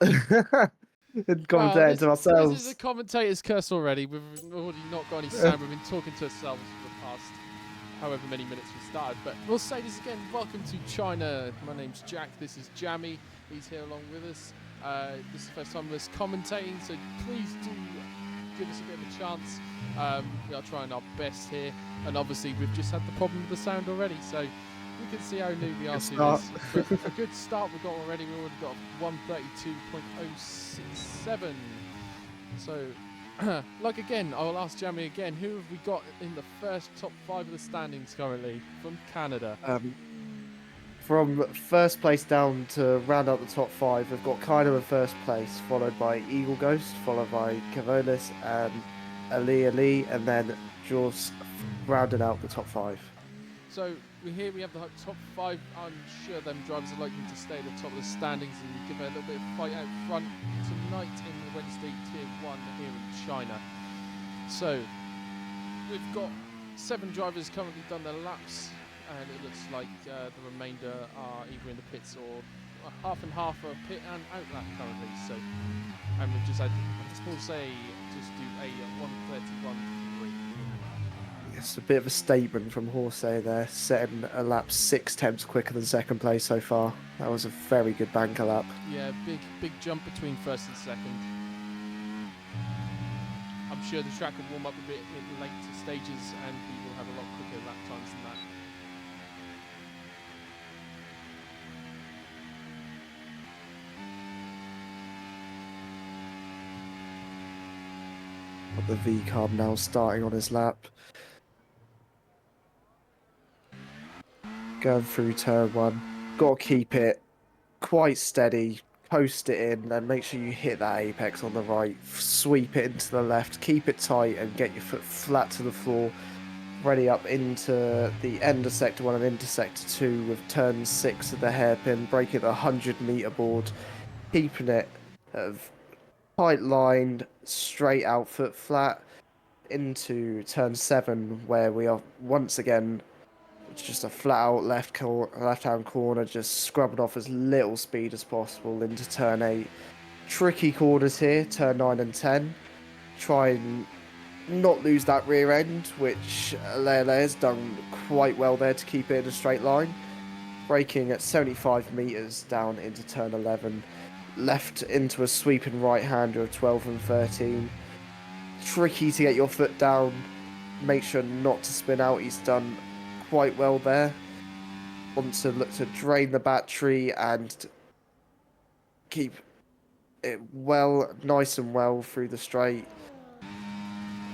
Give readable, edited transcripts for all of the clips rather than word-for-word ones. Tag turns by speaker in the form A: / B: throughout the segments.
A: And
B: Well,
A: commentating to
B: this is a
A: ourselves.
B: commentator's curse already. We've already not got any sound. We've been talking to ourselves for the past however many minutes we started. But we'll say this again. Welcome to China. My name's Jack. This is Jammy. He's here along with us. This is the first time we're commentating, so please do give us a bit of a chance. We are trying our best here, and obviously we've just had the problem with the sound already, so you can see how new we are to this. But a good start we've got already. We've already got 132.067. So, like again, I will ask Jamie again, who have we got in the first top 5 of the standings currently from Canada?
A: From first place down to round out the top 5, we've got Kaido in first place, followed by Eagle Ghost, followed by Cavolis and Ali, and then Jaws rounding out the top 5.
B: So here we have the top 5. I'm sure them drivers are likely to stay at the top of the standings and give a little bit of fight out front tonight in the Wednesday Tier 1 here in China. So we've got 7 drivers currently done their laps, and it looks like the remainder are either in the pits or half and half a pit and out lap currently. So, and we've just had, Paul say, just do a 1:31.3.
A: It's a bit of a statement from Horsey there, setting a lap 6 tenths quicker than second place so far. That was a very good banker lap.
B: Yeah, big jump between first and second. I'm sure the track will warm up a bit in later stages, and we will have a lot quicker lap times than that.
A: The V-carb now starting on his lap. Going through turn 1. Got to keep it quite steady, post it in, and make sure you hit that apex on the right. Sweep it into the left, keep it tight, and get your foot flat to the floor. Ready up into the end of sector 1 and into sector 2 with turn 6 of the hairpin, breaking the 100-meter board, keeping it tight lined, straight out, foot flat, into turn 7, where we are once again just a flat out left-hand corner, just scrubbing off as little speed as possible into turn 8. Tricky corners here, turn 9 and 10. Try and not lose that rear end, which Lele has done quite well there to keep it in a straight line. Braking at 75 meters down into turn 11. Left into a sweeping right-hander of 12 and 13. Tricky to get your foot down. Make sure not to spin out. He's done quite well there. Want to look to drain the battery and keep it nice and well through the straight.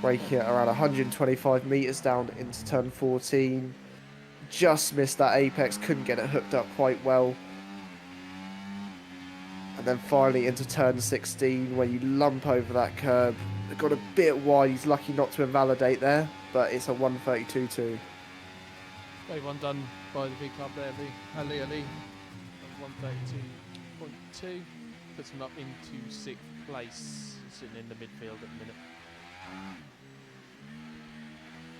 A: Braking at around 125 meters down into turn 14. Just missed that apex, couldn't get it hooked up quite well. And then finally into turn 16, where you lump over that curb. It got a bit wide, he's lucky not to invalidate there, but it's a 132.2.
B: Great one done by the big club there, Ali. 132.2 puts him up into 6th place, sitting in the midfield at the minute.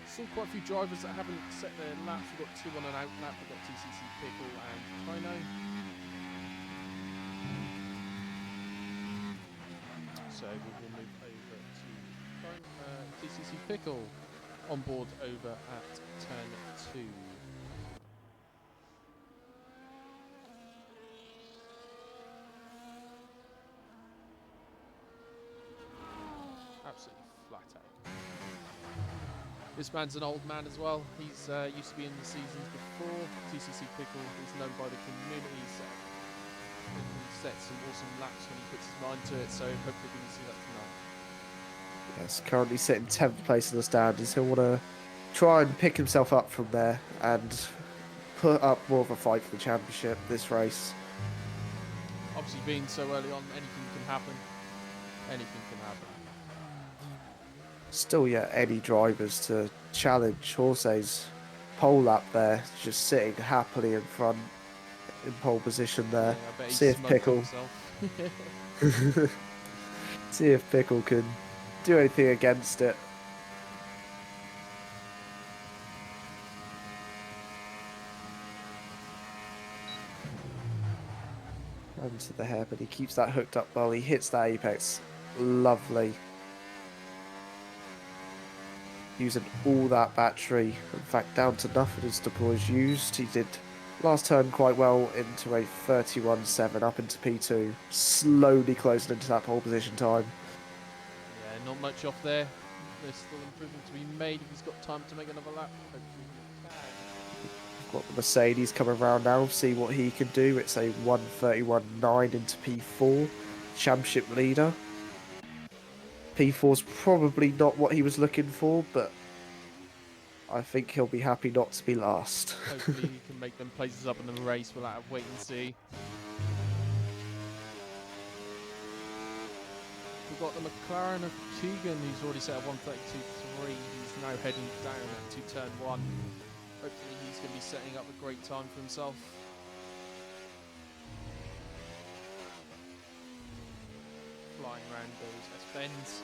B: Still quite a few drivers that haven't set their laps. We've got 2 on an out lap. We've got TCC Pickle and Kino. So we will move over to TCC Pickle on board over at turn 2. Absolutely flat out. This man's an old man as well. He's used to be in the seasons before. TCC Pickle is known by the community. He sets some awesome laps when he puts his mind to it, so hopefully we can see that tonight.
A: Yes, currently sitting 10th place in the standings. He'll want to try and pick himself up from there and put up more of a fight for the championship this race.
B: Obviously, being so early on, anything can happen. Anything can happen.
A: Still yet any drivers to challenge Horsey's pole lap there, just sitting happily in front in pole position there.
B: Yeah,
A: See if Pickle see if Pickle can do anything against it. Onto the hairpin. He keeps that hooked up well. He hits that apex. Lovely. Using all that battery. In fact, down to nothing as deploys used. He did last turn quite well into a 31.7 up into P2. Slowly closing into that pole position time.
B: Yeah, not much off there. There's still improvement to be made if he's got time to make another lap. Hopefully he can.
A: Got the Mercedes coming around now. See what he can do. It's a 131.9 into P4. Championship leader. P4's probably not what he was looking for, but I think he'll be happy not to be last.
B: Hopefully he can make them places up in the race. We'll have to wait and see. We've got the McLaren of Keegan, who's already set a 132.3. He's now heading down to turn 1. Hopefully he's going to be setting up a great time for himself. Flying around those S-bends.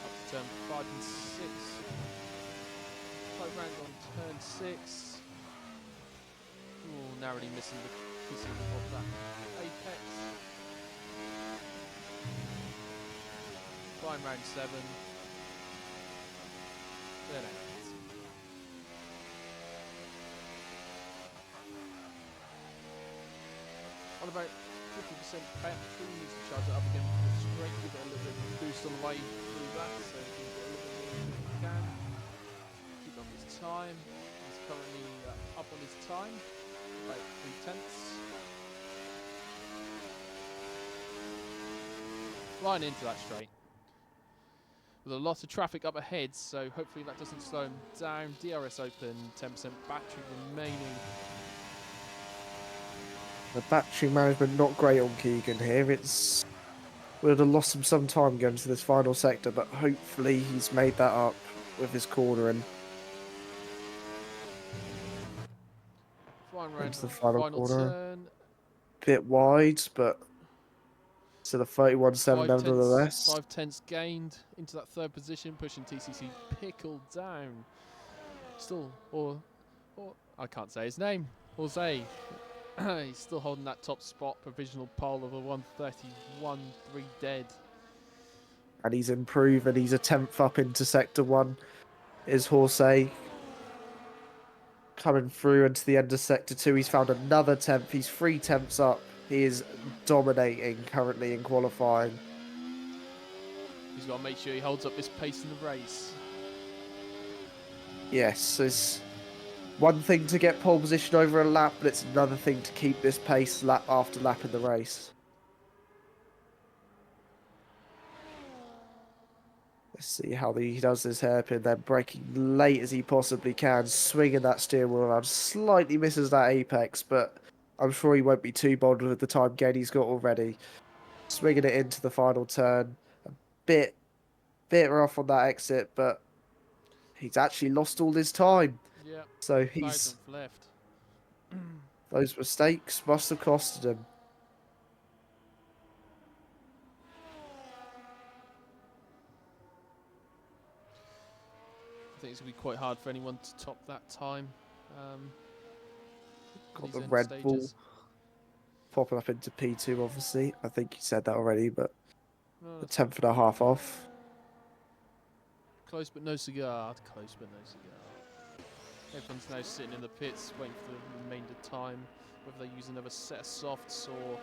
B: Up to turn 5 and 6. 5 round on turn 6. Ooh, narrowly missing the kissing of that apex. Flying round 7. There it is. On about 50% battery, needs to charge it up again for the straight, give it a little bit of a boost on the way through that, so he can get a little bit more if he can. Keep up his time. He's currently up on his time, about 3/10. Flying into that straight. With a lot of traffic up ahead, so hopefully that doesn't slow him down. DRS open, 10% battery remaining.
A: The battery management not great on Keegan here. We would have lost him some time going to this final sector, but hopefully he's made that up with his cornering.
B: Flying around
A: Into the
B: to
A: final corner.
B: turn.
A: Bit wide, but still a 31.7 nevertheless.
B: 5/10 gained into that third position, pushing TCC Pickle down. Still, or I can't say his name. Jose. He's still holding that top spot, provisional pole of a 131.3 dead.
A: And he's improved, and he's a 10th up into Sector 1. Is Jose coming through into the end of Sector 2. He's found another 10th. He's 3 tenths up. He is dominating currently in qualifying.
B: He's got to make sure he holds up this pace in the race.
A: Yes, it's one thing to get pole position over a lap, but it's another thing to keep this pace lap after lap in the race. Let's see how he does this hairpin, then braking late as he possibly can, swinging that steering wheel around, slightly misses that apex, but I'm sure he won't be too bothered with the time gain he's got already. Swinging it into the final turn, a bit rough on that exit, but he's actually lost all his time.
B: Yeah.
A: So he's
B: left.
A: those mistakes must have costed him.
B: I think it's going to be quite hard for anyone to top that time.
A: Got the Red Bull popping up into P2, obviously. I think you said that already, but a 10.5 off.
B: Close but no cigar. Close but no cigar. Everyone's now sitting in the pits waiting for the remainder time. Whether they use another set of softs or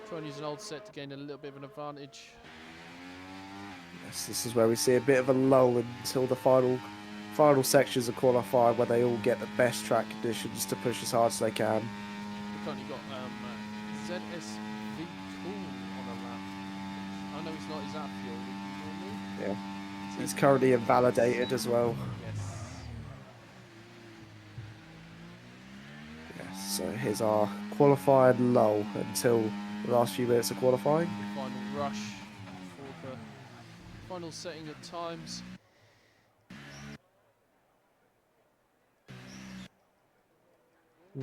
B: try and use an old set to gain a little bit of an advantage.
A: Yes, this is where we see a bit of a lull until the final sections of qualifying, where they all get the best track conditions to push as hard as they can.
B: We've currently got ZSV Cool on the lap. Oh no, it's not. Is that fuel?
A: Yeah. He's currently invalidated as well. Yes, so here's our qualifying lull until the last few minutes of qualifying.
B: Final rush for the final setting of times.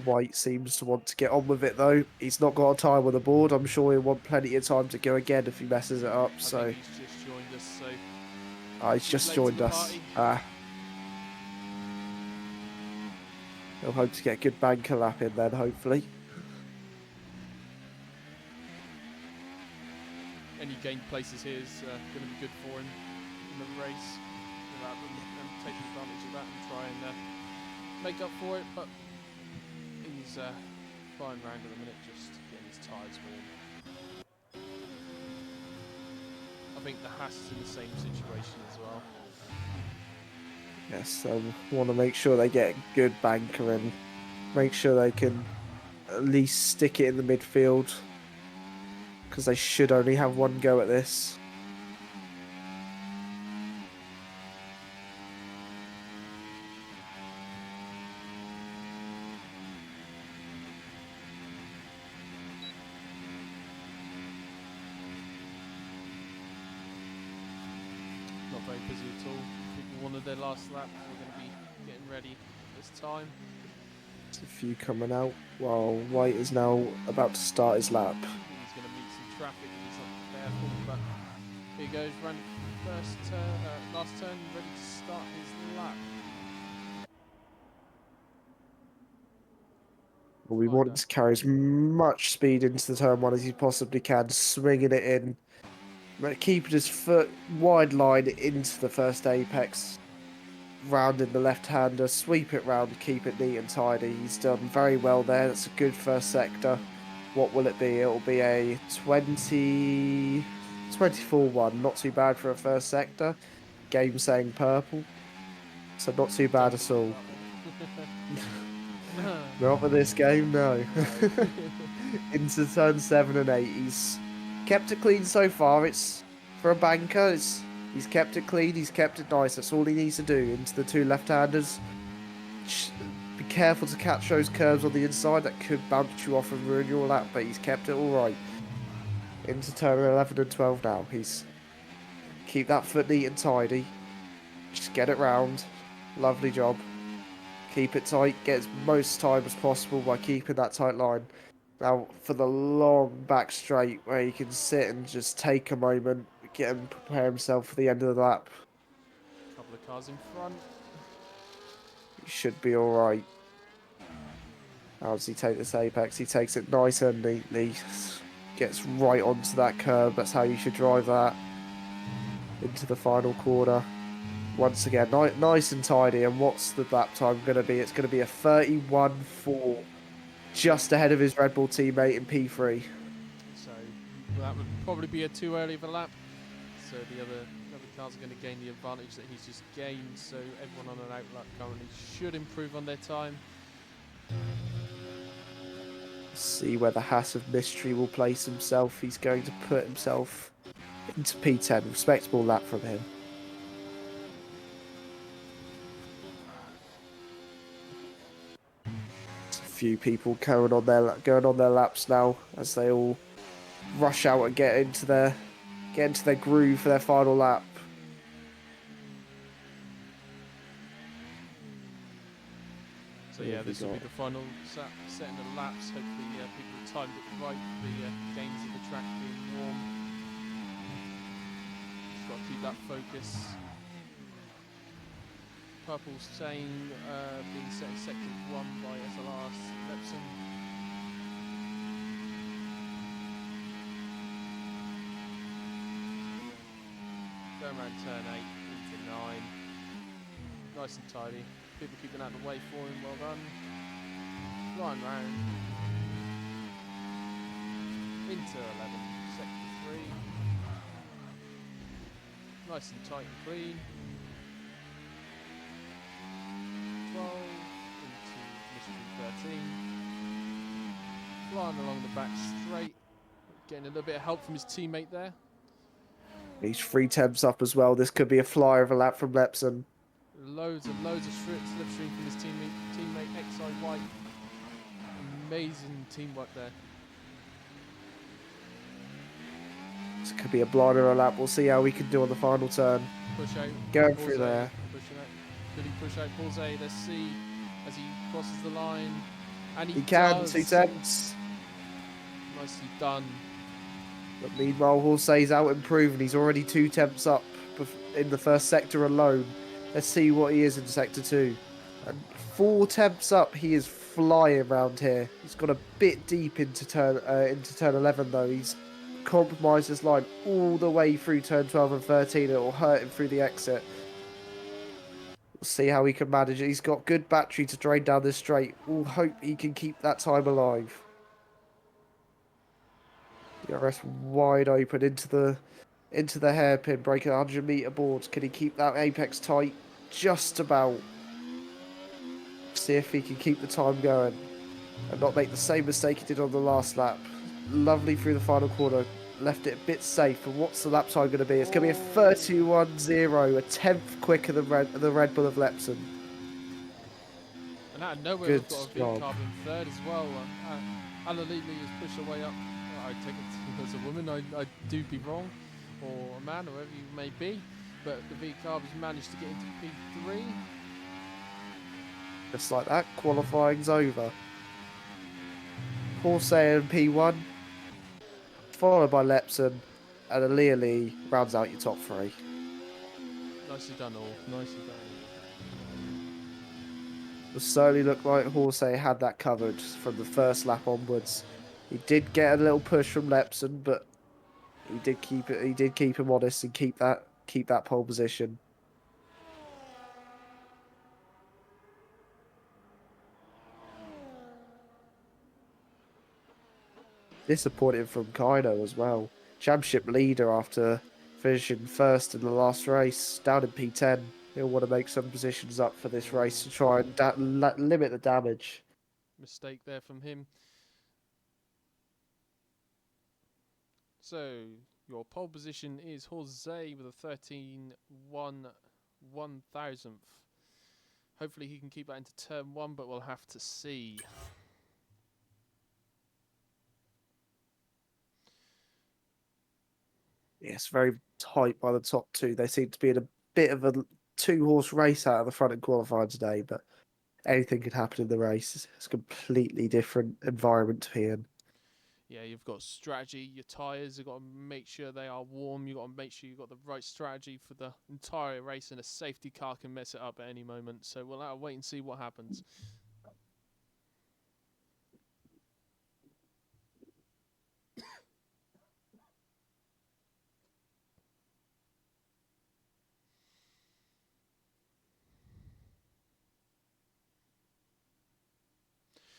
A: White seems to want to get on with it though. He's not got a time on the board. I'm sure he'll want plenty of time to go again if he messes it up. So
B: I think he's just joined us. So
A: he's just joined us. He'll hope to get a good banker lap in then, hopefully.
B: Any gained places here is going to be good for him in the race. And take advantage of that and try and make up for it. But he's flying around at the minute, just getting his tyres warm. I think the Haas is in the same situation as well.
A: Yes, so want to make sure they get a good banker and make sure they can at least stick it in the midfield, because they should only have one go at this.
B: Not very busy at all. People wanted their last lap. We're going to be getting ready this time.
A: There's a few coming out while White is now about to start his lap.
B: He's going to meet some traffic if he's not careful, but here he goes, ran last turn, ready to start his lap.
A: Well, we want him to carry as much speed into the turn one as he possibly can, swinging it in, keeping his foot wide line into the first apex, rounding the left-hander, sweep it round, keep it neat and tidy. He's done very well there. That's a good first sector. What will it be? It'll be a 24-1. Not too bad for a first sector. Game saying purple, so not too bad at all. Not for this game, no. Into turn 7 and 8. He's kept it clean so far. It's for a banker. He's kept it clean. He's kept it nice. That's all he needs to do. Into the two left-handers. Be careful to catch those curves on the inside. That could bounce you off and ruin your lap, but he's kept it all right. Into turn 11 and 12 now. He's keep that foot neat and tidy. Just get it round. Lovely job. Keep it tight, get as most time as possible by keeping that tight line. Now for the long back straight where he can sit and just take a moment, get him prepare himself for the end of the lap.
B: Couple of cars in front.
A: He should be alright. How does he take this apex? He takes it nice and neatly. Gets right onto that curb. That's how you should drive that. Into the final corner. Once again, nice and tidy. And what's the lap time going to be? It's going to be a 31.4, just ahead of his Red Bull teammate in P3.
B: So that would probably be a too early of a lap. So the other cars are going to gain the advantage that he's just gained. So everyone on an out lap currently should improve on their time.
A: See where the Haas of Mystery will place himself. He's going to put himself into P10. Respectable lap from him. Few people going on their laps now as they all rush out and get into their groove for their final lap.
B: So yeah, this will be the final set in the laps. Hopefully people timed it right. The games of the track being warm. Just got to keep that focus. Purple chain being set in sector 1 by SLR Lepson. Going around turn 8 into 9. Nice and tidy. People keeping out of the way for him, well done. Flying round. Into 11, sector 3. Nice and tight and clean. 12 into Mystery 13. Flying along the back straight. Getting a little bit of help from his teammate there.
A: He's 3 temps up as well. This could be a flyer of a lap from Lepson.
B: Loads of slipstream from his teammate XI White. Amazing teamwork there.
A: This could be a blinder of a lap. We'll see how we can do on the final turn.
B: Push out.
A: Going through there.
B: Pushing out. Could he push out Bullseye? Let's see as he crosses the line. And
A: He can,
B: does.
A: 2 temps.
B: Nicely done.
A: But meanwhile, Horsey's out improving. He's already 2 temps up in the first sector alone. Let's see what he is in sector 2. And 4 attempts up, he is flying around here. He's got a bit deep into turn 11 though. He's compromised his line all the way through turn 12 and 13. It will hurt him through the exit. We'll see how he can manage it. He's got good battery to drain down this straight. We'll hope he can keep that time alive. DRS wide open into the hairpin, breaking 100-meter boards. Can he keep that apex tight? Just about. See if he can keep the time going and not make the same mistake he did on the last lap. Lovely through the final corner. Left it a bit safe. And what's the lap time going to be? It's going to be a 31.0, a tenth quicker than the Red Bull of Lepson.
B: And out of nowhere,
A: Good
B: we've got a
A: job.
B: V-carb in third as well. Anna Lely has pushed her way up. I take it as a woman, I do be wrong, or a man, or whoever you may be. But the V-carb has managed to get into P3.
A: Just like that, qualifying's over. Horsey in P1, followed by Lepson, and Aaliyah Lee rounds out your top three.
B: Nicely done all, nicely done.
A: It certainly looked like Horsey had that covered from the first lap onwards. He did get a little push from Lepson, but he did keep it. He did keep him honest and keep that pole position. Disappointing from Kaino as well. Championship leader after finishing first in the last race, down in P10. He'll want to make some positions up for this race to try and limit the damage.
B: Mistake there from him. So your pole position is Jose with a 13.1/1000th. Hopefully he can keep that into turn 1, but we'll have to see.
A: Yes, very tight by the top two. They seem to be in a bit of a two-horse race out of the front in qualifying today, but anything could happen in the race. It's a completely different environment to be in.
B: Yeah, you've got strategy. Your tyres, you've got to make sure they are warm. You've got to make sure you've got the right strategy for the entire race, and a safety car can mess it up at any moment. So we'll have to wait and see what happens.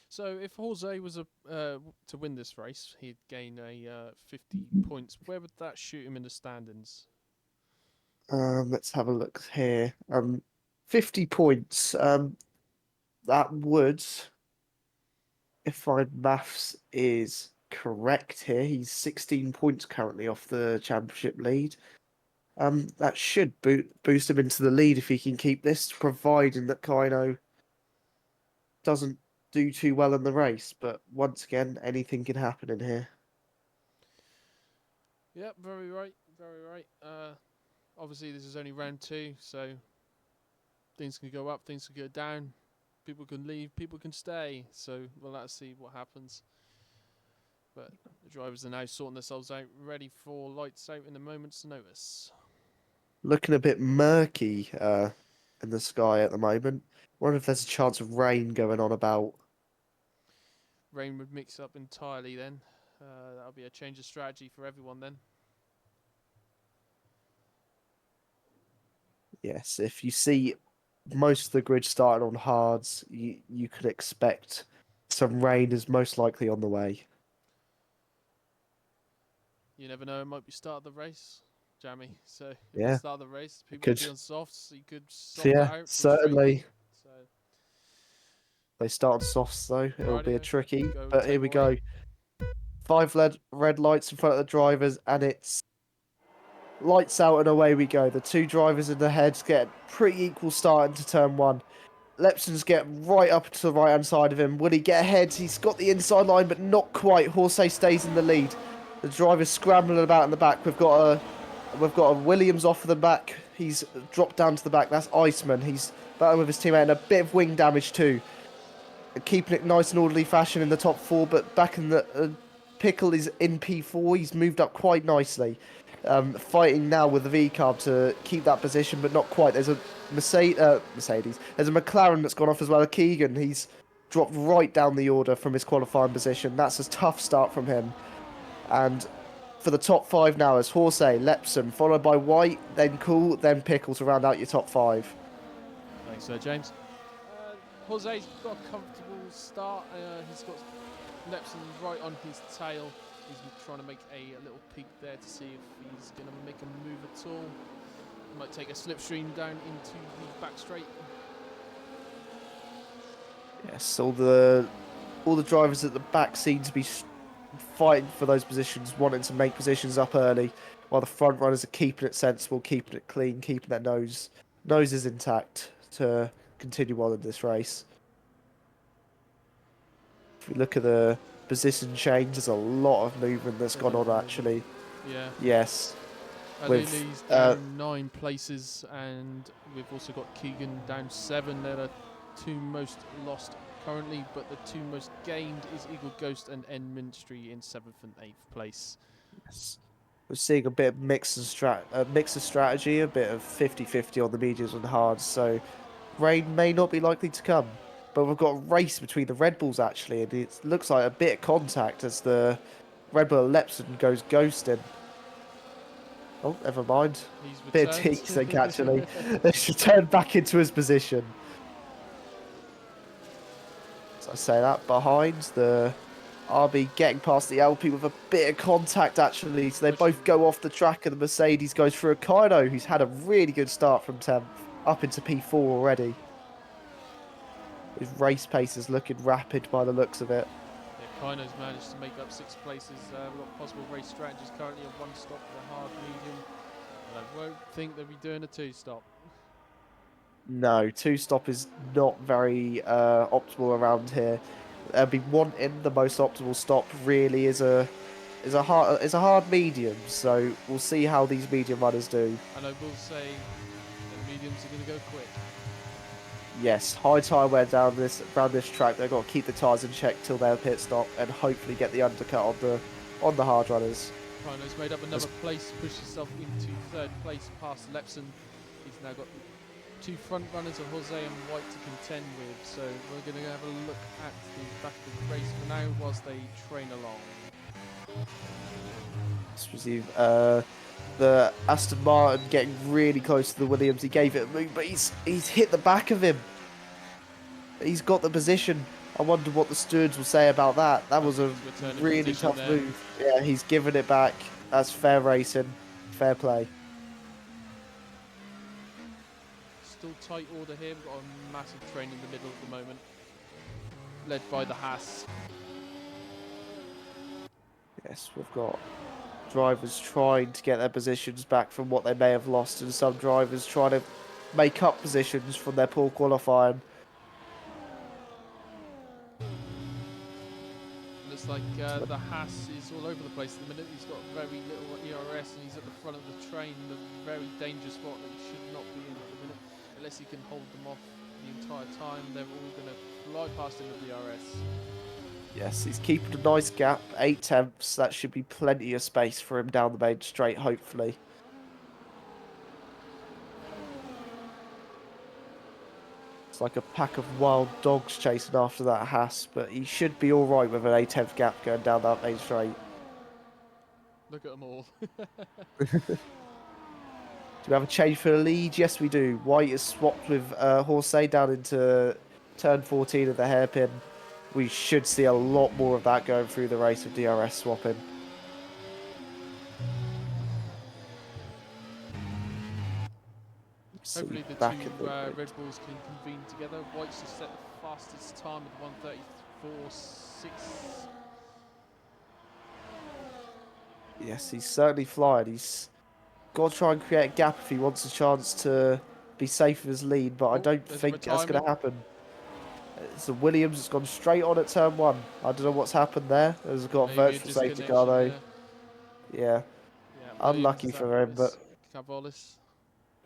B: So if Jose was to win this race, he'd gain a 50 points. Where would that shoot him in the standings?
A: Let's have a look here. 50 points. That would, if my maths is correct here, he's 16 points currently off the championship lead. That should boost him into the lead if he can keep this, providing that Kaino doesn't do too well in the race. But once again, anything can happen in here.
B: Yep, very right, very right. Obviously, this is only round 2, so things can go up, things can go down. People can leave, people can stay. So we'll have to see what happens. But the drivers are now sorting themselves out, ready for lights out in a moment's notice.
A: Looking a bit murky in the sky at the moment. Wonder if there's a chance of rain going on about.
B: Rain would mix up entirely then. That'll be a change of strategy for everyone then.
A: Yes, if you see most of the grid starting on hards, you could expect some rain is most likely on the way.
B: You never know, it might be start of the race, Jamie. So if
A: Yeah.
B: it's start of the race, people
A: Could-
B: could be on softs, you could soft it
A: Yeah,
B: out.
A: certainly.
B: frustratingly. So
A: They start on softs though. It'll be a
B: Rightio.
A: tricky.
B: Go
A: But here
B: take
A: we
B: away.
A: go. 5 red lights in front of the drivers, and it's lights out and away we go. The 2 drivers in the heads get pretty equal start into turn 1. Lepson's getting right up to the right hand side of him. Will he get ahead? He's got the inside line, but not quite. Horsey stays in the lead. The driver's scrambling about in the back. We've got a Williams off of the back. He's dropped down to the back. That's Iceman. He's battling with his teammate and a bit of wing damage too. Keeping it nice and orderly fashion in the top 4, but back in the Pickle is in P4. He's moved up quite nicely. Fighting now with the V-carb to keep that position, but not quite. There's a Mercedes. There's a McLaren that's gone off as well. Keegan, he's dropped right down the order from his qualifying position. That's a tough start from him. And for the top five now is Horsey, Lepson, followed by White, then Cool, then Pickle to round out your top five.
B: Thanks, James. Jose's got a comfortable start. He's got Lepson right on his tail. He's trying to make a little peek there to see if he's going to make a move at all. Might take a slipstream down into the back straight.
A: Yes, all the drivers at the back seem to be fighting for those positions, wanting to make positions up early, while the front runners are keeping it sensible, keeping it clean, keeping their noses intact to continue on in this race. If we look at the position change, there's a lot of movement that's gone on actually.
B: Yeah.
A: Yes.
B: Aluni's down 9 places, and we've also got Keegan down 7. They're the 2 most lost currently, but the 2 most gained is Eagle Ghost and End Ministry in 7th and 8th place.
A: Yes. We're seeing a bit of mix of strategy, a bit of 50-50 on the mediums and hards, so rain may not be likely to come. But we've got a race between the Red Bulls actually, and it looks like a bit of contact as the Red Bull Lepson goes ghosting. Oh, never mind. Bit of teasing actually. They should turn back into his position. So I say that behind the RB getting past the LP with a bit of contact actually. So they both go off the track, and the Mercedes goes through a Kino, who's had a really good start from 10th up into P4 already. His race pace is looking rapid by the looks of it.
B: Yeah, Kino's managed to make up 6 places. We've got possible race strategies currently at 1 stop for the hard medium. And I won't think they'll be doing a 2 stop.
A: No, 2 stop is not very optimal around here. They'll be wanting the most optimal stop really is a hard medium. So we'll see how these medium runners do.
B: And I will say the mediums are going to go quick.
A: Yes, high tyre wear around this track. They've got to keep the tyres in check till their pit stop and hopefully get the undercut on the hard runners.
B: Kino's made up another place, pushed himself into 3rd place past Lepson. He's now got 2 front runners of Jose and White to contend with. So we're going to have a look at the back of the race for now whilst they train along.
A: This was the Aston Martin getting really close to the Williams. He gave it a move, but he's hit the back of him. He's got the position. I wonder what the stewards will say about that. That was a really tough move. Yeah, he's given it back. That's fair racing. Fair play.
B: Still tight order here. We've got a massive train in the middle at the moment, led by the Haas.
A: Yes, we've got drivers trying to get their positions back from what they may have lost, and some drivers trying to make up positions from their poor qualifying.
B: Looks like the Haas is all over the place at the minute. He's got very little ERS, and he's at the front of the train, a very dangerous spot that he should not be in at the minute. Unless he can hold them off the entire time, they're all going to fly past him with DRS.
A: Yes, he's keeping a nice gap, 8 tenths. That should be plenty of space for him down the main straight, hopefully. It's like a pack of wild dogs chasing after that Haas, but he should be all right with an 8 tenth gap going down that main straight.
B: Look at them all.
A: Do we have a change for the lead? Yes, we do. White is swapped with Horsey down into turn 14 of the hairpin. We should see a lot more of that going through the race of DRS swapping.
B: Hopefully the 2 Red Bulls can convene together. White's just set the fastest time at 1:34.6.
A: Yes, he's certainly flying. He's got to try and create a gap if he wants a chance to be safe with his lead, but I don't think that's going to happen. It's the Williams that's gone straight on at turn 1. I don't know what's happened there. There's got a virtual safety car though. Yeah. Unlucky for him, but
B: Cavalis.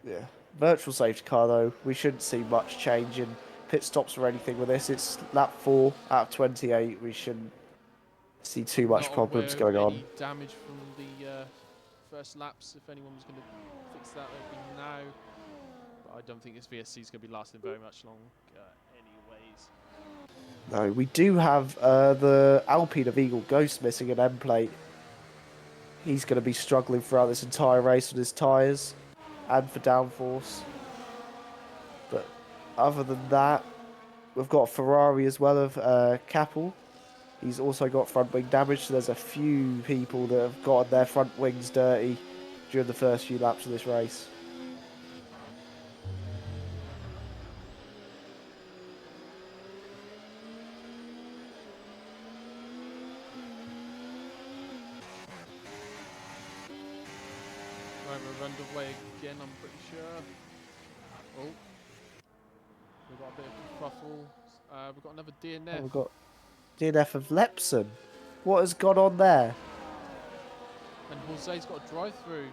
A: yeah. Virtual safety car though. We shouldn't see much change in pit stops or anything with this. It's lap 4 out of 28. We shouldn't see too much problems going on.
B: Damage from the first laps. If anyone was going to fix that, it would be now. But I don't think this VSC is going to be lasting very much longer anyways.
A: No, we do have the Alpine of Eagle Ghost missing an end plate. He's going to be struggling throughout this entire race with his tyres and for downforce. But other than that, we've got a Ferrari as well of Capel. He's also got front wing damage, so there's a few people that have gotten their front wings dirty during the first few laps of this race.
B: Right, we're underway again, I'm pretty sure. Oh. We've got a bit of kerfuffle. We've got another DNF.
A: And we've got DNF of Lepson. What has gone on there?
B: And Jose's got a drive-through.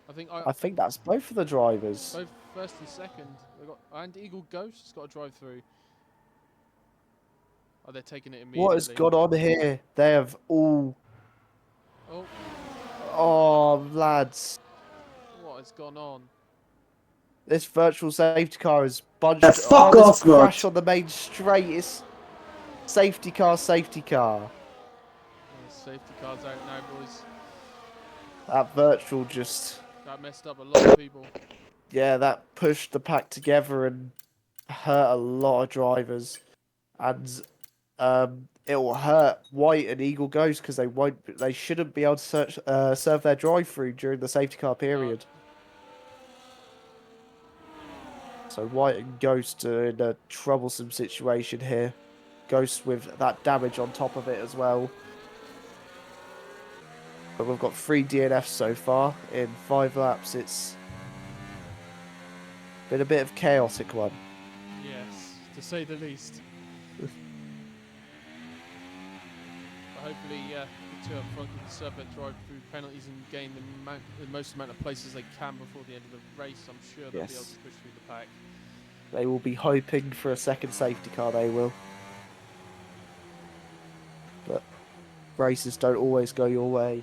A: I think that's both of the drivers.
B: Both first and second. And Eagle Ghost's got a drive-through. Oh, they're taking it immediately.
A: What has gone on here? They have all...
B: Oh.
A: Oh, lads.
B: What has gone on?
A: This virtual safety car has bunched...
C: Fuck off, God.
A: Crash on the main straight. It's safety car, safety car.
B: Oh, safety car's out now, boys.
A: That virtual just...
B: That messed up a lot of people.
A: Yeah, that pushed the pack together and hurt a lot of drivers. And it will hurt White and Eagle Ghost because they shouldn't be able to serve their drive-through during the safety car period. So White and Ghost are in a troublesome situation here. Ghost with that damage on top of it as well. But we've got 3 DNFs so far in 5 laps. It's been a bit of a chaotic one.
B: Yes, to say the least. But hopefully, the two up front can serve their drive through penalties and gain the most amount of places they can before the end of the race. I'm sure they'll be able to push through the pack.
A: They will be hoping for a second safety car, they will. But races don't always go your way.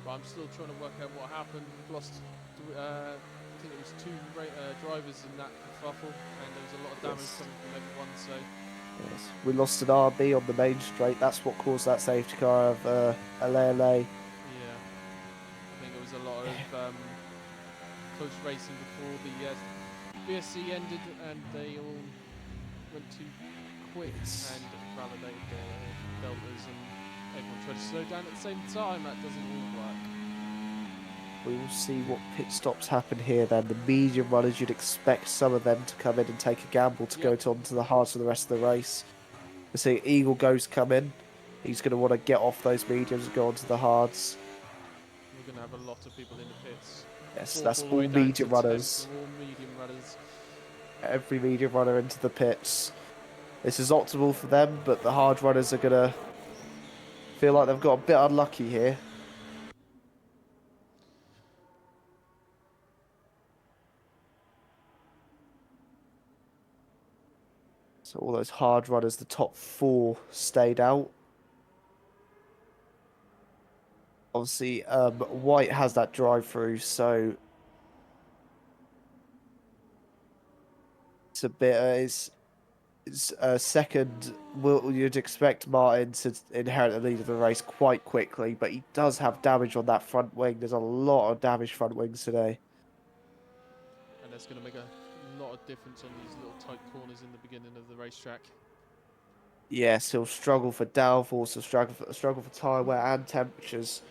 B: But I'm still trying to work out what happened. We've lost, I think it was 2 drivers in that kerfuffle, and there was a lot of damage coming from everyone, so...
A: Yes. We lost an RB on the main straight. That's what caused that safety car of Alele.
B: Yeah. I think it was a lot of close racing before the VSC ended, and they all went too quick and validated their deltas, and everyone tried to slow down at the same time. That doesn't all work.
A: We will see what pit stops happen here then. The medium runners, you'd expect some of them to come in and take a gamble to go onto the hards for the rest of the race. We see Eagle Ghost come in. He's going to want to get off those mediums and go onto the hards.
B: We're going to have a lot of people in the pits.
A: Yes, that's all medium runners.
B: All medium runners.
A: Every medium runner into the pits. This is optimal for them, but the hard runners are going to feel like they've got a bit unlucky here. So all those hard runners, the top 4 stayed out. Obviously, White has that drive-through, so it's a bit. It's second. You'd expect Martin to inherit the lead of the race quite quickly, but he does have damage on that front wing. There's a lot of damaged front wings today,
B: and that's going to make a lot of difference on these little tight corners in the beginning of the racetrack.
A: Yes, he'll struggle for downforce, he'll struggle for tyre wear and temperatures.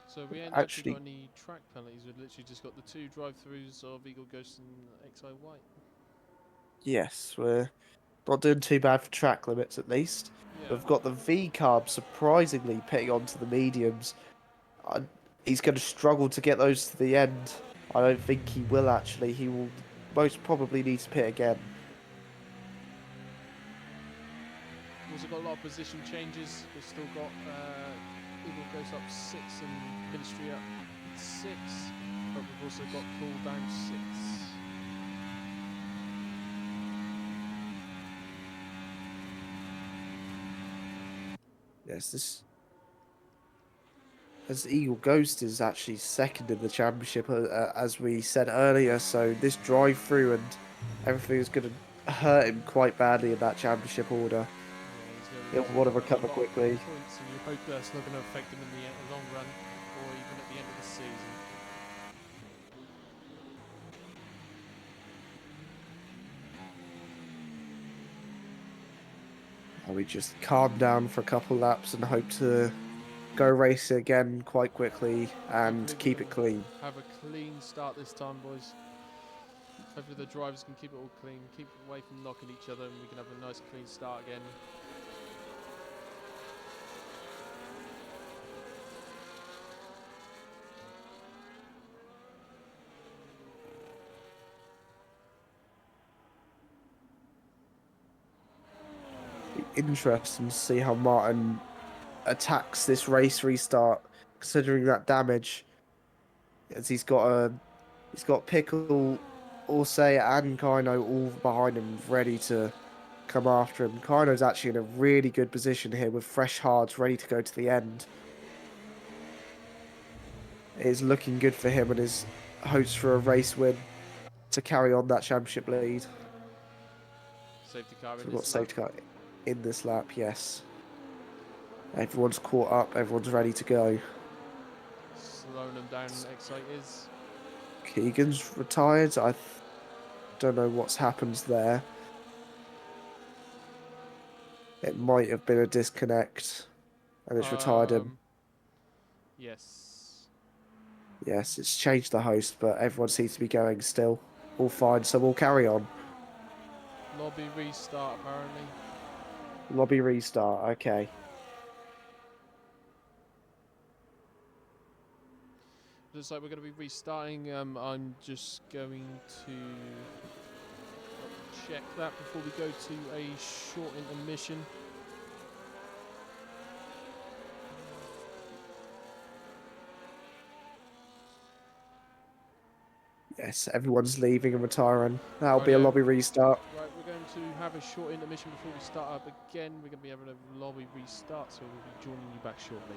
B: So we ain't actually got any track penalties. We've literally just got the 2 drive-throughs of Eagle Ghost and XI White.
A: Yes, we're not doing too bad for track limits at least. Yeah. We've got the V-carb surprisingly pitting onto the mediums. He's going to struggle to get those to the end. I don't think he will actually. He will most probably need to pit again.
B: Also got a lot of position changes. We've still got Eagle goes up 6 and Ministry up 6, but we've also got Cool down 6.
A: Yes, this as Eagle Ghost is actually second in the championship, as we said earlier. So this drive through and everything is going to hurt him quite badly in that championship order.
B: Yeah,
A: He'll want to
B: he's got
A: recover
B: a lot
A: quickly.
B: of points, and you hope that's not going to affect him in the long run, or even at the end of the season.
A: We just calm down for a couple laps and hope to go race it again quite quickly and
B: Hopefully
A: keep it
B: we'll
A: clean.
B: have a clean start this time, boys. Hopefully the drivers can keep it all clean, keep away from knocking each other, and we can have a nice clean start again.
A: Interesting to see how Martin attacks this race restart, considering that damage. As he's got Pickle, Orsay, and Kaino all behind him, ready to come after him. Kaino's actually in a really good position here with fresh hards ready to go to the end. It is looking good for him and his hopes for a race win to carry on that championship lead.
B: Safety car
A: So
B: in
A: we've got
B: this lap.
A: safety car in this lap, yes. Everyone's caught up, everyone's ready to go.
B: Slowing them down, Excite is.
A: Keegan's retired. I don't know what's happened there. It might have been a disconnect and it's retired him.
B: Yes.
A: Yes, it's changed the host, but everyone seems to be going still. All fine, so we'll carry on.
B: Lobby restart, apparently.
A: Lobby restart, okay.
B: Looks like we're going to be restarting. I'm just going to check that before we go to a short intermission.
A: Yes, everyone's leaving and retiring. That'll be a
B: Rightio.
A: lobby restart.
B: Right, we're going to have a short intermission before we start up again. We're going to be having a lobby restart, so we'll be joining you back shortly.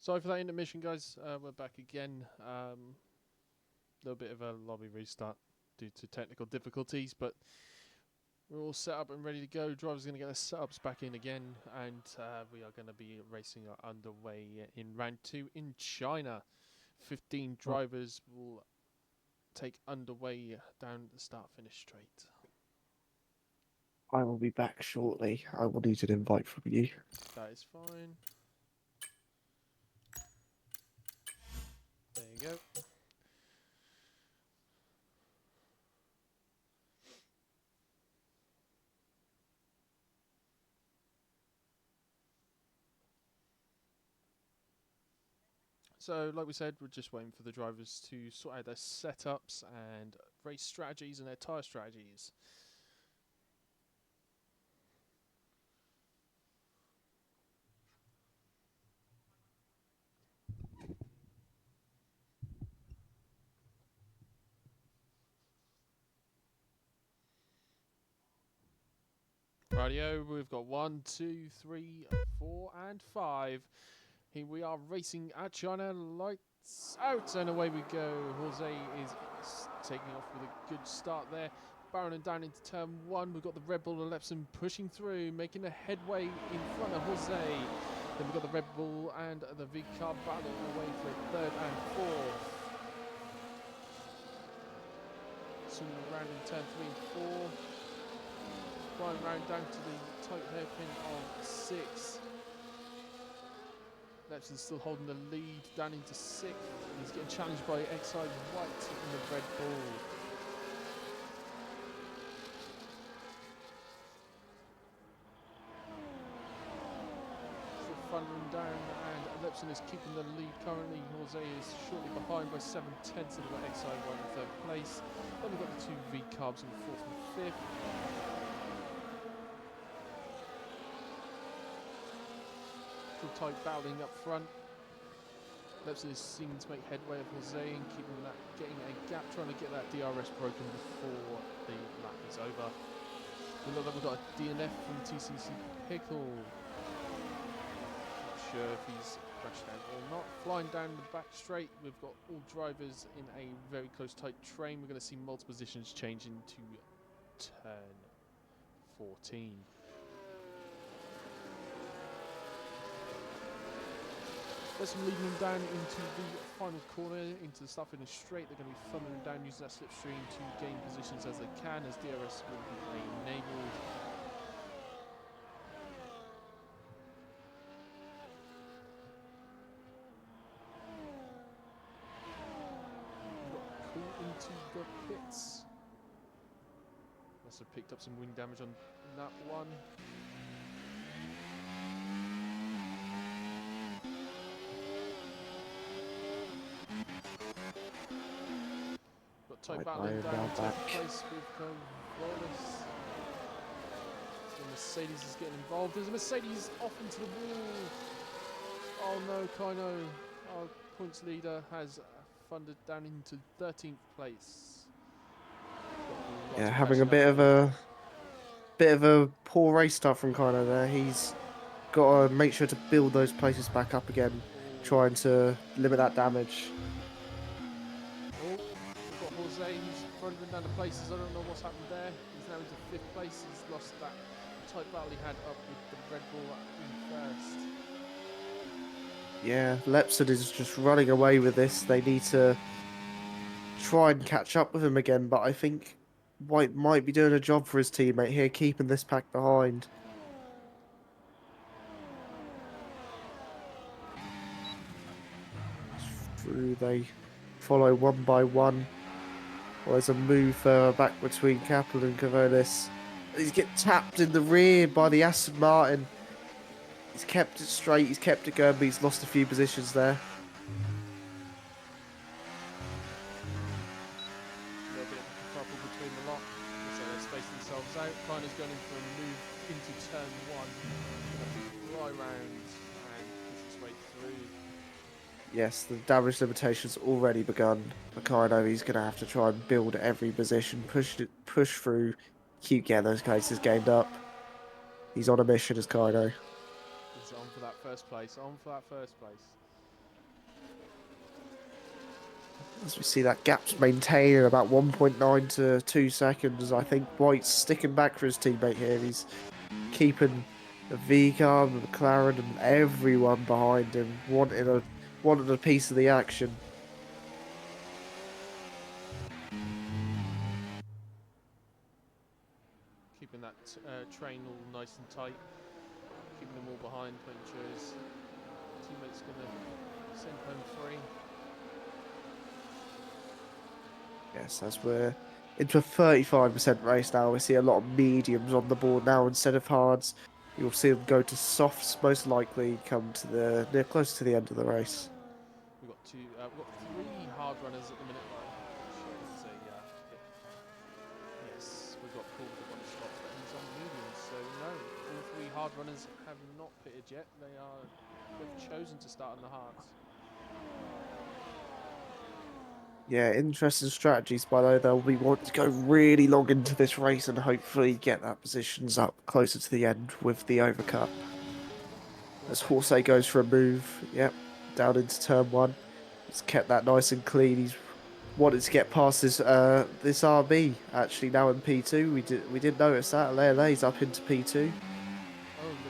B: Sorry for that intermission, guys. We're back again. Little bit of a lobby restart due to technical difficulties, but we're all set up and ready to go. Drivers are going to get their setups back in again, and we are going to be racing underway in round 2 in China. 15 drivers will take underway down the start-finish straight.
A: I will be back shortly. I will need an invite from you.
B: That is fine. There you go. So, like we said, we're just waiting for the drivers to sort out their setups and race strategies and their tyre strategies. Rightio, we've got 1, 2, 3, 4, and 5. Here we are racing at China. Lights out, and away we go. Jose is taking off with a good start there. Barreling down into turn 1. We've got the Red Bull and Lepson pushing through, making a headway in front of Jose. Then we've got the Red Bull and the V-Car battling away for 3rd and 4th. Soon around in turn 3 and 4. Flying round down to the tight hairpin of 6. Lepson's still holding the lead down into 6th. And he's getting challenged by Exide White in the Red Bull. Still thundering down, and Lepson is keeping the lead currently. Jose is shortly behind by 7/10. So we've got Exide White in 3rd place. Then we've got the 2 V-Carbs in 4th and 5th. Still tight battling up front. Lepson is seeming to make headway of Jose and getting a gap, trying to get that DRS broken before the lap is over. We look like we've got a DNF from TCC Pickle. Not sure if he's crashed down or not. Flying down the back straight, we've got all drivers in a very close tight train. We're going to see multiple positions change into turn 14. There's some leading them down into the final corner, into the start-finish straight. They're going to be thundering down using that slipstream to gain positions as they can, as DRS will be enabled. Got cool into the pits. Must have picked up some wing damage on that one. Tight battling down in 10th place with Wallace. The Mercedes is getting involved. There's a Mercedes off into the wall. Oh no, Kino, our points leader, has thundered down into 13th place.
A: Yeah, having a bit of a poor race start from Kino there. He's got to make sure to build those places back up again, trying to limit that damage.
B: Jose, he's thundering down the places. I don't know what's happened there. He's now into 5th place. He's lost that tight battle he had up with the Red Bull in 1st.
A: Yeah, Lepson is just running away with this. They need to try and catch up with him again, but I think White might be doing a job for his teammate here, keeping this pack behind. Through they follow one by one. Well, there's a move back between Kaplan and Cavonis. He's getting tapped in the rear by the Aston Martin. He's kept it straight, he's kept it going, but he's lost a few positions there.
B: A little bit of a kerfuffle between the lot. So they're spacing themselves out. Kino's going in for a move into turn 1. Fly round and push his way through.
A: Yes, the damage limitation's already begun. For Kino, he's going to have to try and build every position, push through, keep getting those cases gained up. He's on a mission as Kino.
B: He's on for that first place,
A: As we see that gap's maintained at about 1.9 to 2 seconds. I think White's sticking back for his teammate here. He's keeping the V-Car, the McLaren, and everyone behind him, wanting a piece of the action.
B: Keeping that train all nice and tight, keeping them all behind, making sure his teammate's going to send home free.
A: Yes, as we're into a 35% race now, we see a lot of mediums on the board now instead of hards. You'll see them go to softs, most likely come to near close to the end of the race.
B: We've got three hard runners at the minute. Yes, we've got Paul with one stop, but he's on mediums, so no, all three hard runners have not pitted yet. They've chosen to start on the hards.
A: Yeah, interesting strategies, by the way. They'll be wanting to go really long into this race and hopefully get that positions up closer to the end with the overcut. As Horsey goes for a move, yep, down into turn one. He's kept that nice and clean. He's wanted to get past this RB actually now in P2. We didn't notice that. Leia's up into P2.
B: Oh, a little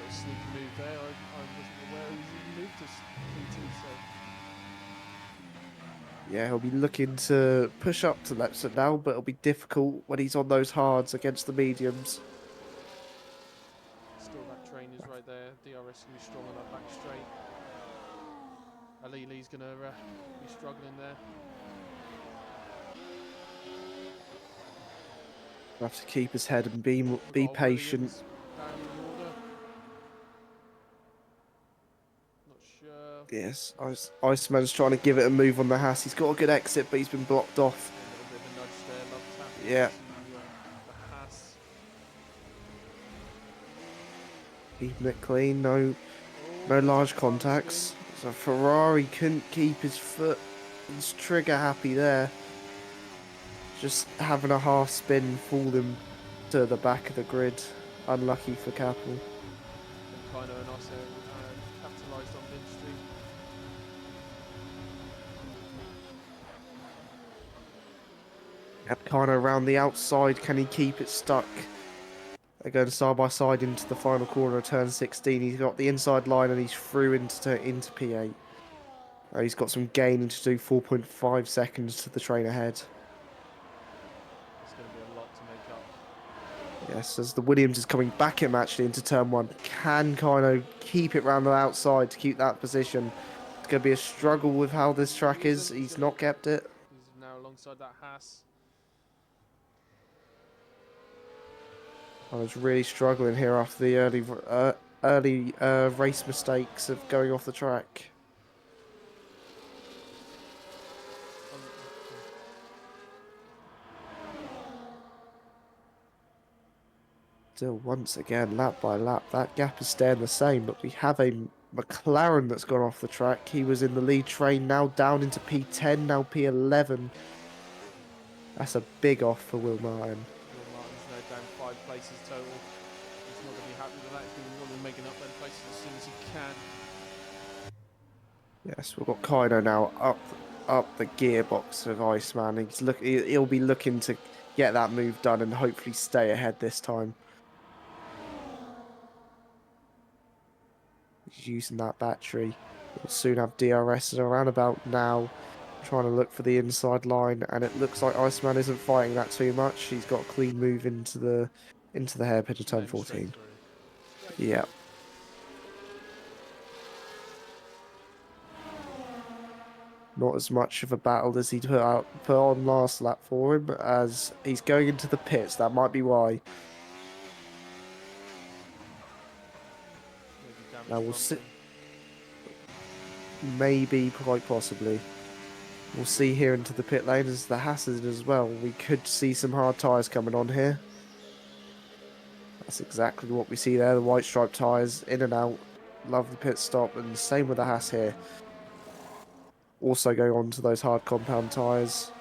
B: sneaky move there. I wasn't aware he moved to P2, so
A: Yeah, he'll be looking to push up to Lepson now, but it'll be difficult when he's on those hards against the mediums.
B: still that train is right there. DRS going to be strong on that back straight. Alili's going to be struggling there.
A: He'll have to keep his head and be patient.
B: Williams down in order. Not sure.
A: Yes, Iceman's trying to give it a move on the Haas. He's got a good exit, but he's been blocked off.
B: A little bit of a nudge there. Love tap
A: Yeah.
B: to the Haas.
A: Keeping it clean, no large contacts. So Ferrari couldn't keep his foot. He's trigger happy there. Just having a half spin fooled him to the back of the grid. Unlucky for Capel.
B: And Kino and Osso capitalised on Vinstream.
A: And kind of around the outside, can he keep it stuck? They're going side by side into the final corner of turn 16. He's got the inside line and he's through into P8. He's got some gaining to do, 4.5 seconds to the train ahead.
B: It's going to be a lot to make up.
A: Yes, as the Williams is coming back him actually into turn one. Can kind of keep it round the outside to keep that position. It's going to be a struggle with how this track is. He's not kept it.
B: He's now alongside that Haas.
A: I was really struggling here after the early race mistakes of going off the track. Still, once again, lap by lap, that gap is staying the same, but we have a McLaren that's gone off the track. He was in the lead train, now down into P10, now P11. That's a big off for Will Martin.
B: Will Martin's now down 5 places total. He's not going to be happy with that. He's going to want to be making up them places as soon as he can.
A: Yes, we've got Kino now up the gearbox of Iceman. He'll be looking to get that move done and hopefully stay ahead this time. He's using that battery. We'll soon have DRS around about now, trying to look for the inside line, and it looks like Iceman isn't fighting that too much. He's got a clean move into the hairpin of turn 14. Yeah. Not as much of a battle as he put on last lap for him, as he's going into the pits. That might be why. Now we'll see. Maybe, quite possibly. We'll see here into the pit lane as the Hassard as well. We could see some hard tyres coming on here. That's exactly what we see there. The white striped tyres in and out. Love the pit stop, and same with the Haas here. Also going on to those hard compound tyres,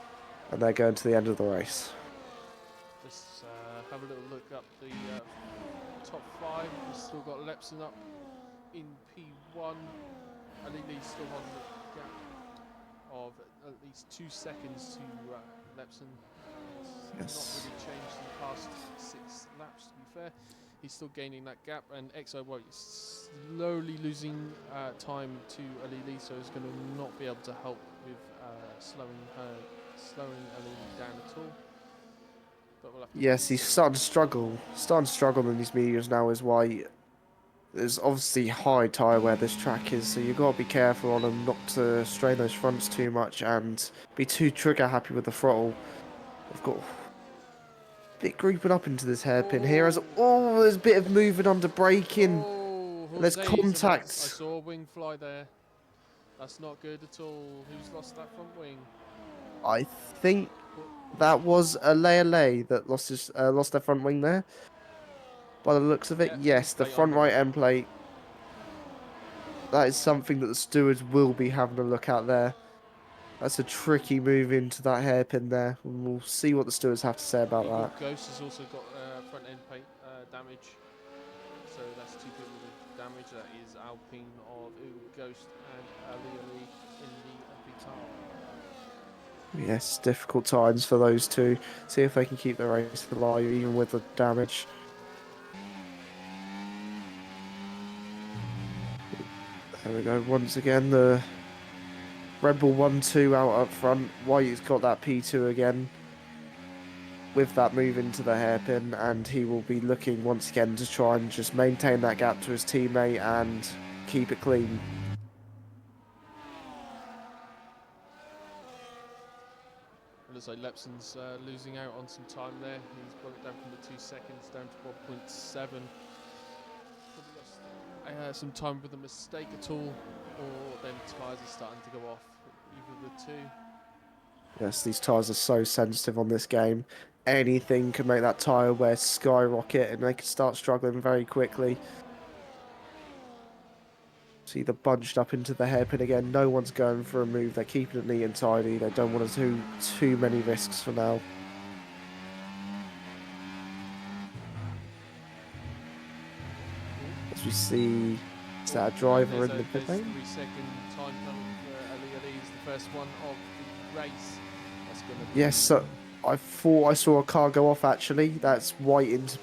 A: and they're going to the end of the race.
B: Just have a little look up the top 5. We've still got Lepson up in P1. Alili's still on the gap of at least 2 seconds to Lepson.
A: Yes.
B: Not really changed in the past 6 laps, to be fair. He's still gaining that gap, and XI White is slowly losing time to Alili, so he's going to not be able to help with slowing Alili down at all. But we'll have to
A: Yes, he's starting to struggle. Starting to struggle in these mediums now is why there's obviously high tyre wear this track is, so you've got to be careful on him not to strain those fronts too much and be too trigger happy with the throttle. We've got a bit grouping up into this hairpin here. As there's a bit of moving under braking.
B: Oh,
A: And there's
B: Jose, I
A: contact.
B: saw a wing fly there. That's not good at all. Who's lost that front wing?
A: I think that was a Lay that lost their front wing there. By the looks of it,
B: Yeah,
A: yes, the
B: end plate
A: front
B: on.
A: right end plate. That is something that the stewards will be having a look at there. That's a tricky move into that hairpin there. We'll see what the stewards have to say about
B: Eagle
A: that.
B: Ghost has also got front end plate damage. So that's 2 people with damage. That is Alpine of Eagle Ghost and Ali in the Vital.
A: Yes, difficult times for those two. See if they can keep the race alive even with the damage. There we go. Once again, the Red Bull 1-2 out up front. White's got that P2 again with that move into the hairpin, and he will be looking once again to try and just maintain that gap to his teammate and keep it clean.
B: It looks like Lepson's losing out on some time there. He's brought it down from the 2 seconds down to 1.7. Probably lost some time with a mistake at all, or then tyres are starting to go off. Either the two.
A: Yes, these tyres are so sensitive on this game. Anything can make that tyre wear skyrocket and they can start struggling very quickly. See the bunched up into the hairpin again. No one's going for a move. They're keeping it neat and tidy. They don't want to do too many risks for now. As we see, is that a driver in the pit
B: There's
A: lane?
B: 3-second time penalty for Ali. He's the first one of the race. That's going to be...
A: Yes, so I thought I saw a car go off actually. That's White into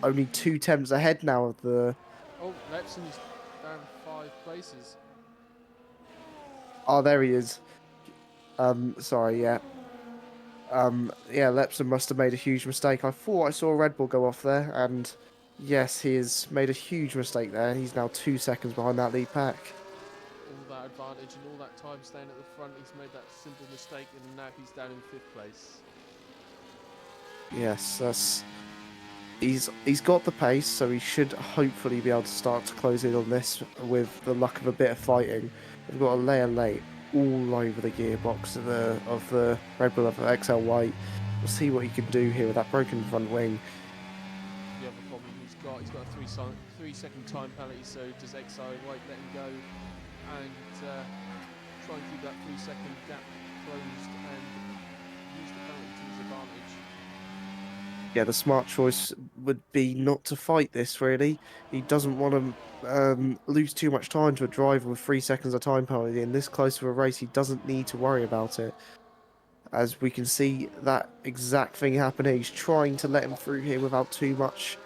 A: only 2 temps ahead now of the...
B: Oh, Lepson is down 5 places.
A: Oh, there he is. Sorry, yeah. Yeah, Lepson must have made a huge mistake. I thought I saw a Red Bull go off there, and yes, he has made a huge mistake there. He's now 2 seconds behind that lead pack.
B: All that advantage and all that time staying at the front, he's made that simple mistake, and now he's down in 5th place.
A: Yes, that's... He's got the pace, so he should hopefully be able to start to close in on this with the luck of a bit of fighting. We've got a layer late all over the gearbox of the Red Bull of XL White. We'll see what he can do here with that broken front wing.
B: The other problem he's got a 3-second time penalty, so does XI White let him go and try and keep that 3-second gap closed and use the penalty to his advantage?
A: Yeah, the smart choice would be not to fight this, really. He doesn't want to lose too much time to a driver with 3 seconds of time penalty. In this close of a race, he doesn't need to worry about it. As we can see that exact thing happen here. He's trying to let him through here without too much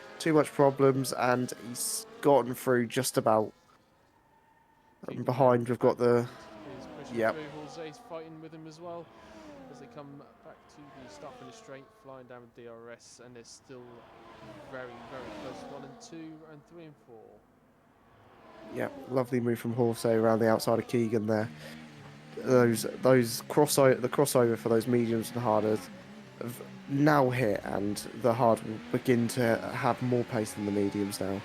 A: problems, and he's gotten through just about. And behind, we've got the...
B: Is pushing
A: Yep.
B: through. Jose's fighting with him as well as they come back to the start finish straight, flying down with DRS, and they're still very, very close. 1 and 2 and 3 and 4.
A: Yeah, lovely move from Horsey around the outside of Keegan there. Those crossover, the crossover for those mediums and harders have now hit, and the hard will begin to have more pace than the mediums now.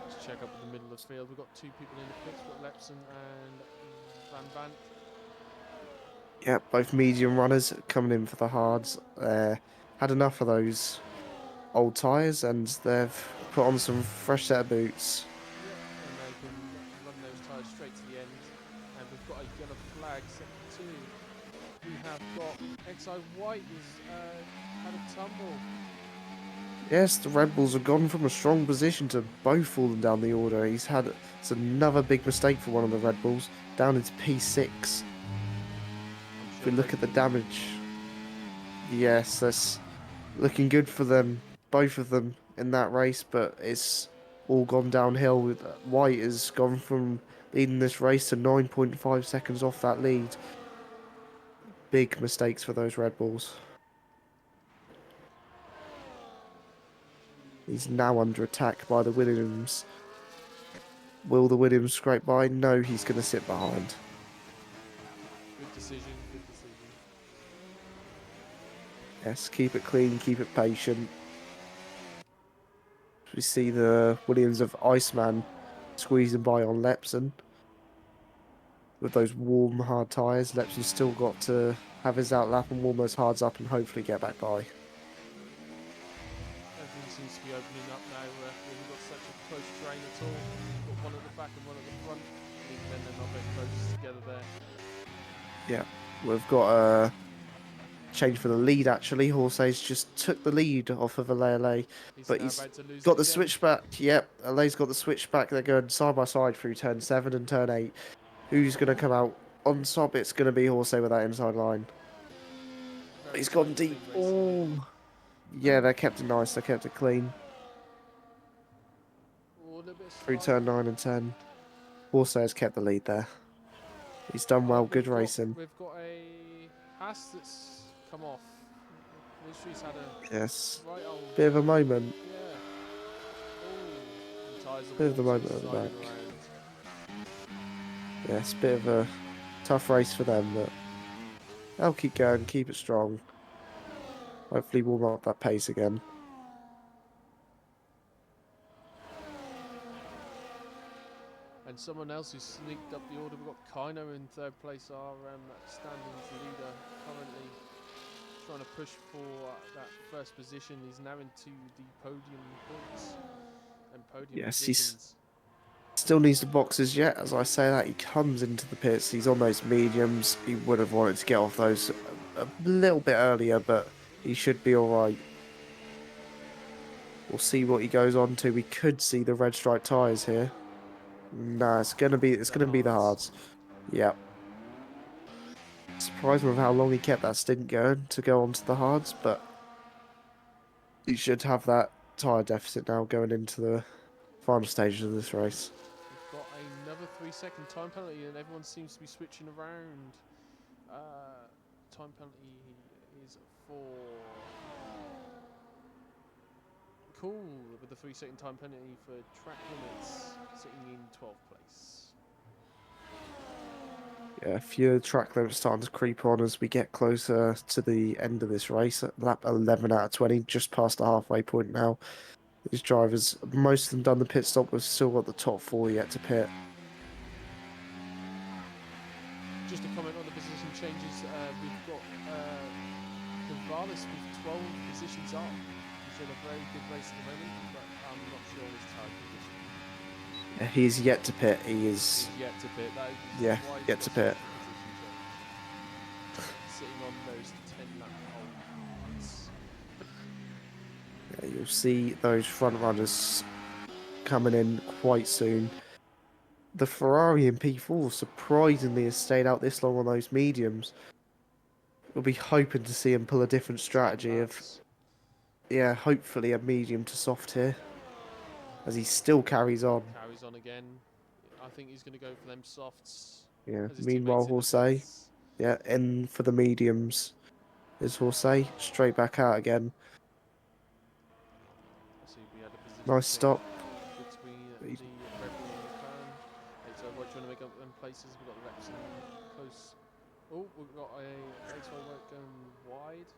B: Let's check up in the middle of the field. We've got 2 people in the pits. We've got Lepson and Van Van.
A: Yeah, both medium runners coming in for the hards. Had enough of those old tyres, and they've put on some fresh set of boots.
B: And they can run those tyres straight to the end. And we've got a yellow flag second 2. We have got XI White who's had a tumble.
A: Yes, the Red Bulls have gone from a strong position to both falling down the order. It's another big mistake for one of the Red Bulls, down into P6.
B: I'm
A: If
B: sure
A: we look
B: Red
A: at the
B: Bull-
A: damage, yes, that's looking good for them, both of them in that race, but it's all gone downhill. With White has gone from leading this race to 9.5 seconds off that lead. Big mistakes for those Red Bulls. He's now under attack by the Williams. Will the Williams scrape by? No, he's going to sit behind.
B: Good decision. Good decision.
A: Yes, keep it clean, keep it patient. We see the Williams of Iceman squeezing by on Lepson. With those warm, hard tyres, Lepson's still got to have his outlap and warm those hards up and hopefully get back by.
B: Everything seems to be opening up now. We haven't got such a close train at all. We've got one at the back and one at the front. And even then, they're not very close together there.
A: Yeah, we've got a change for the lead actually. Horsey's just took the lead off of Alele, but
B: Now
A: he's
B: about to lose
A: got
B: it
A: the
B: again.
A: switchback. Yep, Ale's got the switchback. They're going side by side through turn 7 and turn 8. Who's going to come out on top? It's going to be Horsey with that inside line.
B: Very
A: He's gone
B: tight,
A: deep.
B: clean racing.
A: Oh, yeah, they kept it nice. They kept it clean
B: Oh, a little bit
A: through
B: slow.
A: turn 9 and 10. Horsey has kept the lead there. He's done well. Good racing.
B: We've got a Haas that's come off. Literally's had a
A: Yes,
B: right old.
A: bit of a moment.
B: Yeah. Oh, the tyres are
A: Bit of the
B: warm, so
A: moment
B: he's
A: at the
B: sliding
A: back.
B: around.
A: Yes, bit of a tough race for them, but they'll keep going, keep it strong. Hopefully warm up that pace again.
B: And someone else who sneaked up the order, we've got Kino in third place, our standings leader, currently trying to push for that first position. He's now into the podium points and podium
A: Yes,
B: positions.
A: still needs the boxes yet. As I say that, he comes into the pits. He's on those mediums. He would have wanted to get off those a little bit earlier, but he should be all right. We'll see what he goes on to. We could see the red stripe tyres here. No, it's gonna be the hards. Yep. Surprised with how long he kept that stint going to go onto the hards, but he should have that tyre deficit now going into the final stages of this race.
B: We've got another 3-second time penalty, and everyone seems to be switching around. Time penalty is for Cool with the 3-second time penalty for track limits, sitting in 12th place.
A: Yeah, a few track limits starting to creep on as we get closer to the end of this race. At lap 11 out of 20, just past the halfway point now. These drivers, most of them done the pit stop. We've still got the top 4 yet to pit.
B: Just a comment on the position changes. We've got Gonzalez with 12 positions up. He's in a very good race at the moment, but I'm not sure his tire condition.
A: Yeah, he's yet to pit.
B: He's yet to pit. That is
A: Yeah,
B: why he's
A: yet
B: got
A: to
B: such
A: pit.
B: a position change. Sitting on those 10-lap holds.
A: Yeah, you'll see those front runners coming in quite soon. The Ferrari in P4 surprisingly has stayed out this long on those mediums. We'll be hoping to see him pull a different strategy of, yeah, hopefully a medium to soft here. As he still carries on.
B: Carries on again. I think he's going to go for them softs.
A: Yeah,
B: as his
A: meanwhile
B: teammates in the
A: Horsey,
B: pits.
A: yeah, in for the mediums is Horsey, straight back out again.
B: I see we had a position
A: Nice
B: change
A: stop.
B: between the Red Bull and the McLaren. Okay, so what do you want to make up them places? We've got Lepson close. Oh, we've got a raceway work going wide.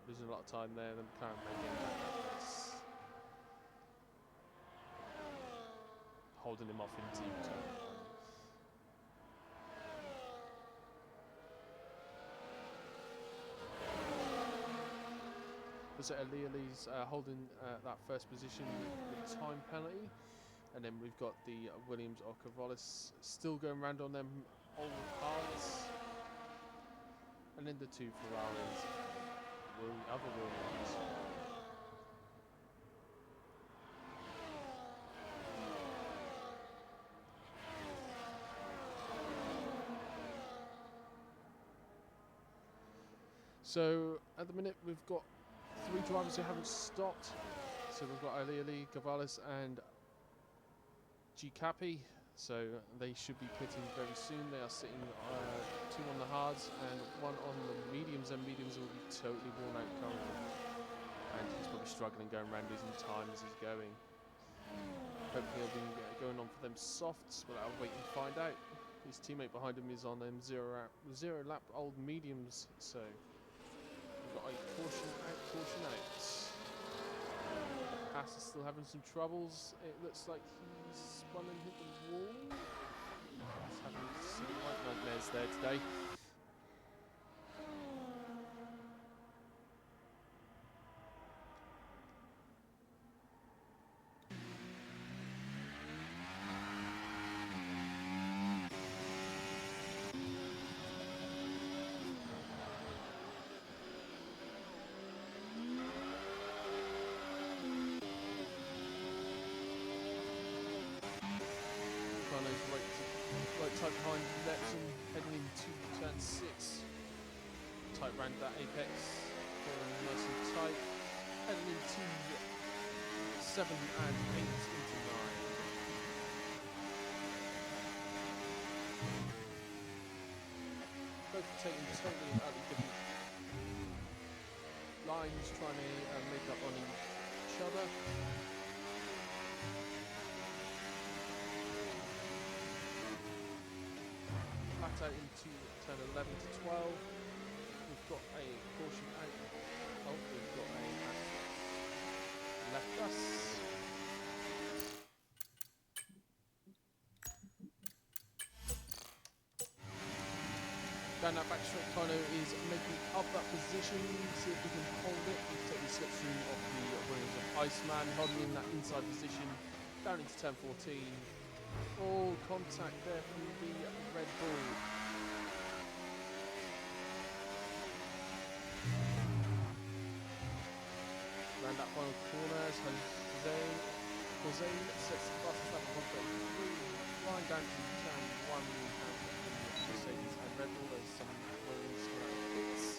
B: Losing a lot of time there. The McLaren making that place. Holding him off into turn 1. So Lee's holding that first position with time penalty. And then we've got the Williams or Cavalis still going around on them old hards. And then the 2 Ferraris, the other Williams. So at the minute we've got 3 drivers who haven't stopped. So we've got Ali, Gavalis and G Cappy. So they should be pitting very soon. They are sitting 2 on the hards and 1 on the mediums, and mediums will be totally worn out currently. And he's probably struggling going around losing time as he's going. Hopefully he'll be going on for them softs, but I'll wait and find out. His teammate behind him is on them zero lap old mediums, so we've got a caution out. Haas is still having some troubles. It looks like he's spun and hit the wall. He's having some right nightmares there today. Right tight behind Lepson, heading into turn 6. Tight round that apex, going nice and tight. Heading into 7 and 8 into 9. Both taking totally different lines, trying to make up on each other. Out into turn 11 to 12. We've got a caution out. Oh, we've got a left us. Down that back straight, Kano is making up that position. See if we can hold it. He's taking the slipstream off the wings of Iceman, holding in that inside position. Down into turn 14. All contact there from the Red Bull. Around that final corner as Jose sets the fastest lap of 1:33. Flying down to turn 1 and Mercedes and Red Bull. There's some Williams around pits.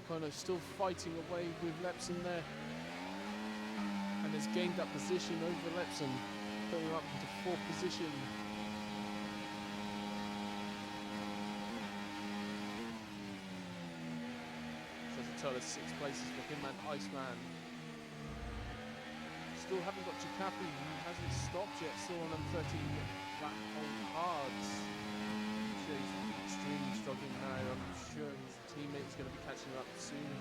B: Kono still fighting away with Lepson there, and has gained that position over Lepson, putting him up into 4th position. So there's a total of 6 places for him and Iceman. Still haven't got Chikapi, he hasn't stopped yet, still on them 13 lap on hards. He's extremely struggling now. I'm sure his teammate is going to be catching up soon.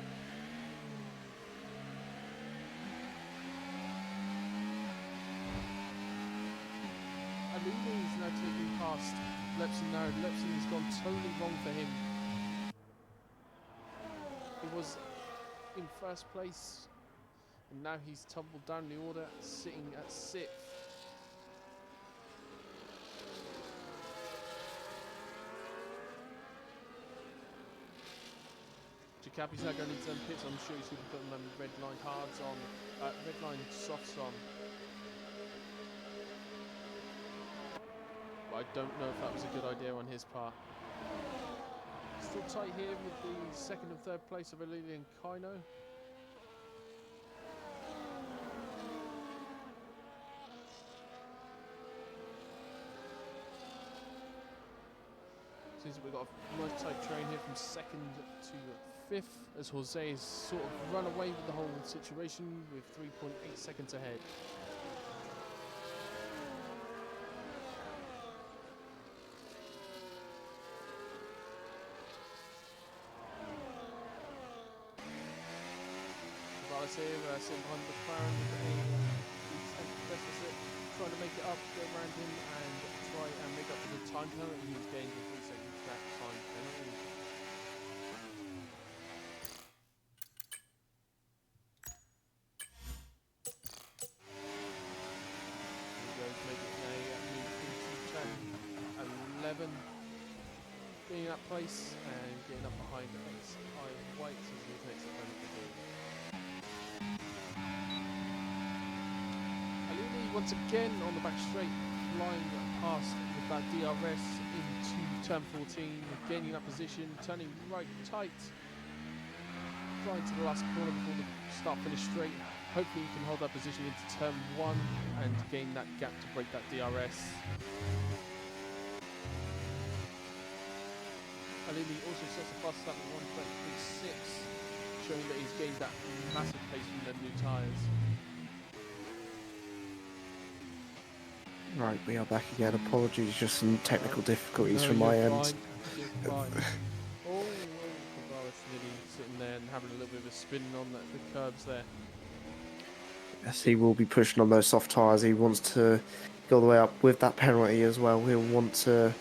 B: Aluni is now taking past Lepson now. Lepson has gone totally wrong for him. He was in 1st place, and now he's tumbled down the order, sitting at 6th. Cappy's now going into them pits. I'm sure he's going to put them red line hards on, red line softs on. But I don't know if that was a good idea on his part. Still tight here with the 2nd and 3rd place of Alili and Kaino. Seems like we've got a nice tight train here from 2nd to 5th, as Jose has sort of run away with the whole situation with 3.8 seconds ahead. Valas here, sitting behind the McLaren with a deficit, trying to make it up, go around him and try and make up for the time penalty he's gained with 3 seconds back time penalty. Making a move into turn 11. place and getting up behind XI White as he takes it home the ball. Alini once again on the back straight, flying past with that DRS into turn 14, gaining that position, turning right tight, flying to the last corner before the start-finish straight. Hopefully you can hold that position into turn 1 and gain that gap to break that DRS. Alili also sets a fast lap at 1:33.6, showing that he's gained that massive pace from the new tyres.
A: Right, we are back again. Apologies, just some technical difficulties
B: No,
A: from my
B: you're
A: end.
B: fine. You're fine. Corvallis nearly sitting there and having a little bit of a spin on the curbs there.
A: Yes, he will be pushing on those soft tyres. He wants to go all the way up with that penalty as well. He'll want to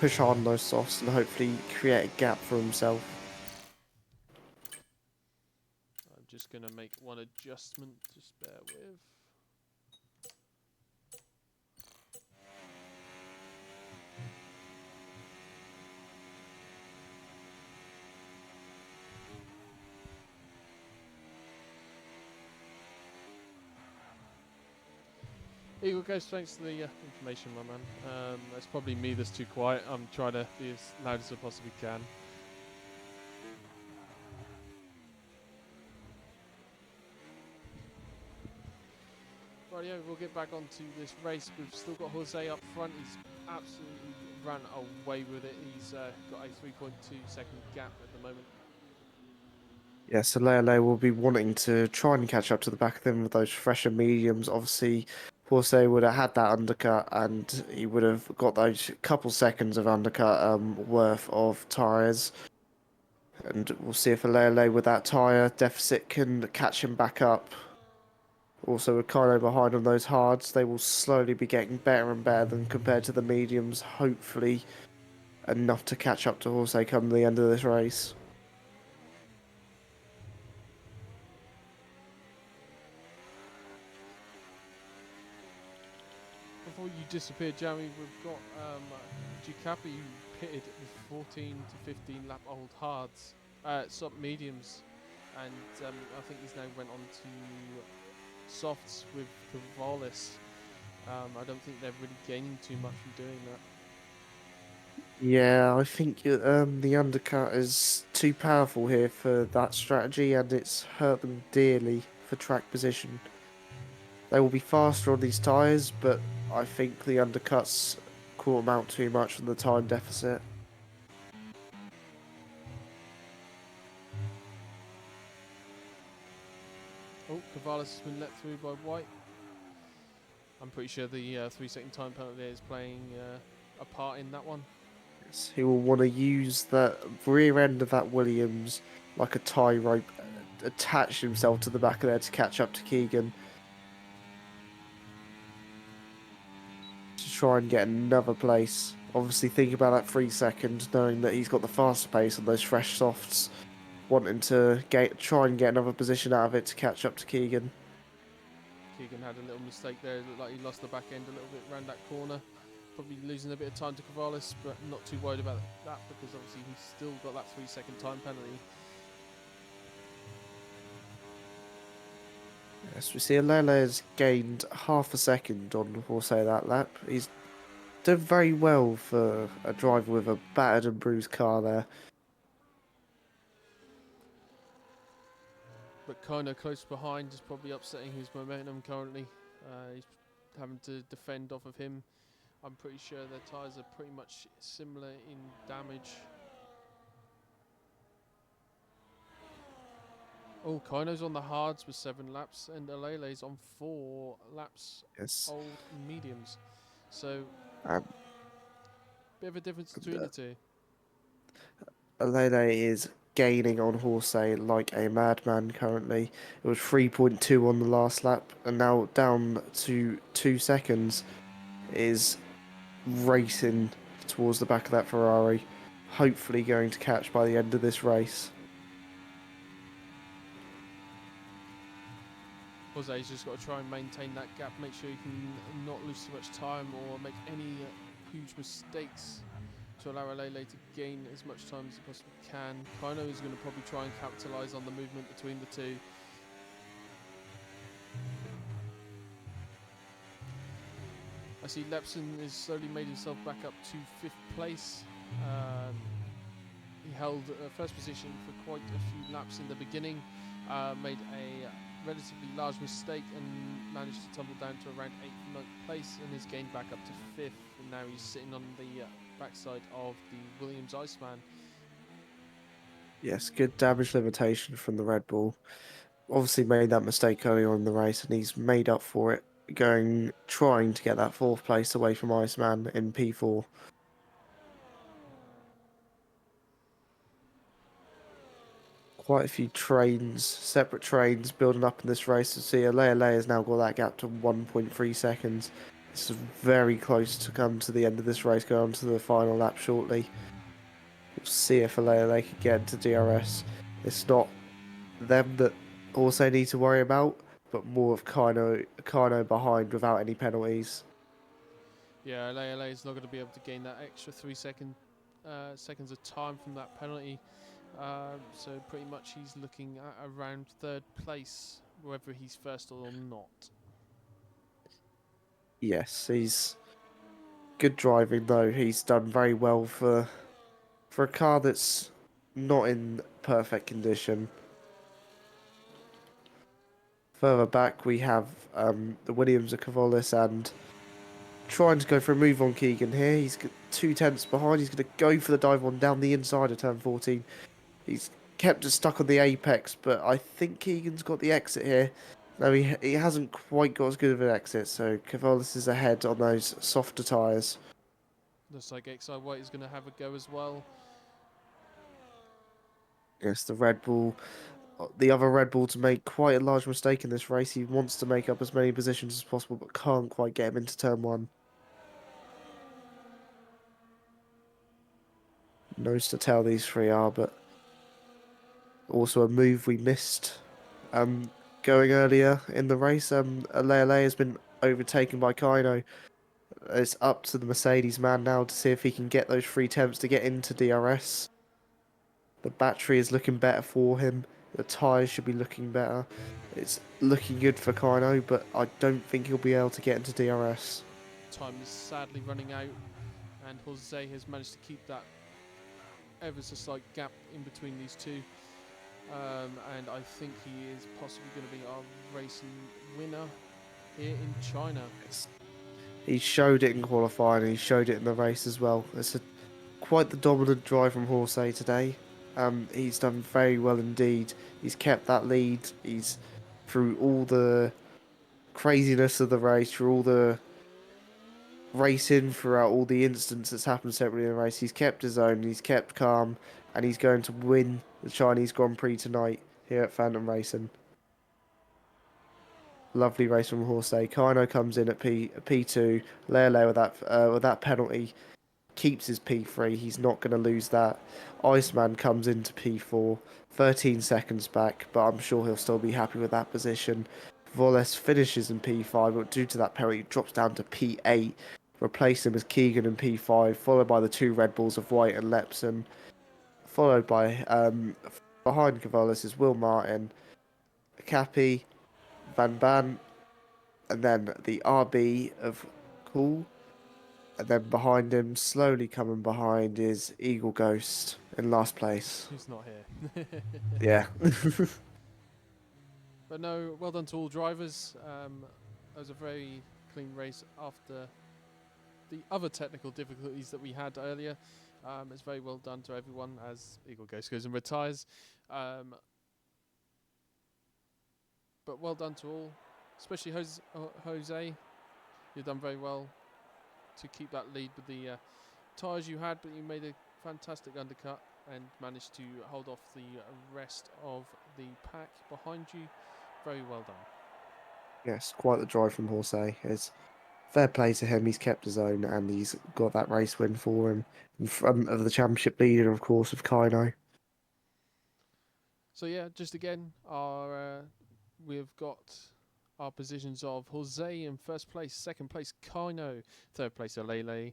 A: push hard on those softs and hopefully create a gap for himself.
B: I'm just going to make one adjustment, just bear with. Eagle Ghost, thanks for the information, my man. It's probably me that's too quiet. I'm trying to be as loud as I possibly can. Rightio, we'll get back onto this race. We've still got Jose up front. He's absolutely run away with it. He's got a 3.2 second gap at the moment.
A: Yeah, so Lele will be wanting to try and catch up to the back of them with those fresher mediums. Obviously, Jose would have had that undercut and he would have got those couple seconds of undercut worth of tyres. And we'll see if Lele with that tyre deficit can catch him back up. Also, with Kylo behind on those hards, they will slowly be getting better and better than compared to the mediums. Hopefully, enough to catch up to Jose come the end of this race.
B: Before you disappear, Jamie, we've got Ducapi who pitted with 14 to 15 lap old hards, sub mediums, and I think he's now went on to softs with Corvallis. I don't think they're really gaining too much from doing that.
A: Yeah, I think the undercut is too powerful here for that strategy, and it's hurt them dearly for track position. They will be faster on these tyres, but I think the undercuts caught them out too much from the time deficit.
B: Oh, Corvallis has been let through by White. I'm pretty sure the 3-second time penalty is playing a part in that one.
A: Yes, he will want to use the rear end of that Williams like a tie rope, attach himself to the back of there to catch up to Keegan. To try and get another place. Obviously, think about that 3 seconds, knowing that he's got the faster pace on those fresh softs, wanting to try and get another position out of it to catch up to Keegan.
B: Keegan had a little mistake there. It looked like he lost the back end a little bit around that corner. Probably losing a bit of time to Corvallis, but not too worried about that because obviously he's still got that 3-second time penalty.
A: Yes, we see Alele has gained half a second on Jose that lap. He's done very well for a driver with a battered and bruised car there.
B: But kind of close behind is probably upsetting his momentum currently. He's having to defend off of him. I'm pretty sure their tyres are pretty much similar in damage. Oh, Kaino's on the hards with 7 laps, and Alele's on 4 laps
A: Yes.
B: old mediums. So,
A: Um,
B: bit of a difference between the two.
A: Alele is gaining on Jose like a madman currently. It was 3.2 on the last lap, and now down to 2 seconds. Is racing towards the back of that Ferrari, hopefully going to catch by the end of this race.
B: Jose's just got to try and maintain that gap, make sure he can not lose too much time or make any huge mistakes to allow Alele to gain as much time as he possibly can. Kaino is going to probably try and capitalise on the movement between the two. I see Lepson has slowly made himself back up to 5th place. He held first position for quite a few laps in the beginning, made a relatively large mistake and managed to tumble down to around 8th, 9th place, and has gained back up to 5th, and now he's sitting on the backside of the Williams Iceman.
A: Yes, good damage limitation from the Red Bull. Obviously made that mistake earlier on in the race, and he's made up for it, trying to get that 4th place away from Iceman in P4. Quite a few separate trains building up in this race. To see Alele has now got that gap to 1.3 seconds. This is very close to come to the end of this race, going on to the final lap shortly. We'll see if Alele can get into DRS. It's not them that also need to worry about, but more of Kano behind without any penalties.
B: Yeah, Alele is not going to be able to gain that extra 3 seconds of time from that penalty. So pretty much he's looking at around 3rd place, whether he's first or not.
A: Yes, he's good driving though. He's done very well for a car that's not in perfect condition. Further back we have the Williams of Cavolis, and trying to go for a move on Keegan here. He's 2 tenths behind. He's going to go for the dive on down the inside of turn 14. He's kept it stuck on the apex, but I think Keegan's got the exit here. No, he hasn't quite got as good of an exit, so Cavolis is ahead on those softer tyres.
B: Looks like XI White is going to have a go as well.
A: Yes, the other Red Bull to make quite a large mistake in this race. He wants to make up as many positions as possible, but can't quite get him into turn 1. Knows to tell these three are, but also a move we missed going earlier in the race. Alele has been overtaken by Kaino. It's up to the Mercedes man now to see if he can get those 3 attempts to get into DRS. The battery is looking better for him. The tyres should be looking better. It's looking good for Kaino, but I don't think he'll be able to get into DRS.
B: Time is sadly running out, and Jose has managed to keep that ever so slight gap in between these two. And I think he is possibly going to be our racing winner here in China.
A: He showed it in qualifying, and he showed it in the race as well. It's quite the dominant drive from Horsey today. He's done very well indeed. He's kept that lead. He's through all the craziness of the race, through all the racing, throughout all the incidents that's happened separately in the race. He's kept his own. He's kept calm, and he's going to win the Chinese Grand Prix tonight here at Phantom Racing. Lovely race from Horsey. Kaino comes in at P2. Lele with that penalty keeps his P3. He's not going to lose that. Iceman comes into P4, 13 seconds back, but I'm sure he'll still be happy with that position. Voles finishes in P5, but due to that penalty, drops down to P8. Replace him as Keegan in P5, followed by the 2 Red Bulls of White and Lepson. Followed by, behind Cavolis is Will Martin, Cappy, Van Ban, and then the RB of Cool. And then behind him, slowly coming behind, is Eagle Ghost in last place.
B: Who's not here?
A: Yeah.
B: But no, well done to all drivers. It was a very clean race after the other technical difficulties that we had earlier. It's very well done to everyone as Eagle Ghost goes and retires. But well done to all, especially Jose. You've done very well to keep that lead with the tyres you had, but you made a fantastic undercut and managed to hold off the rest of the pack behind you. Very well done.
A: Yes, quite the drive from Horsey. It's fair play to him. He's kept his own, and he's got that race win for him in front of the championship leader, of course, of Kaino.
B: So yeah, just again, we've got our positions of Jose in first place, second place Kaino, third place Alele,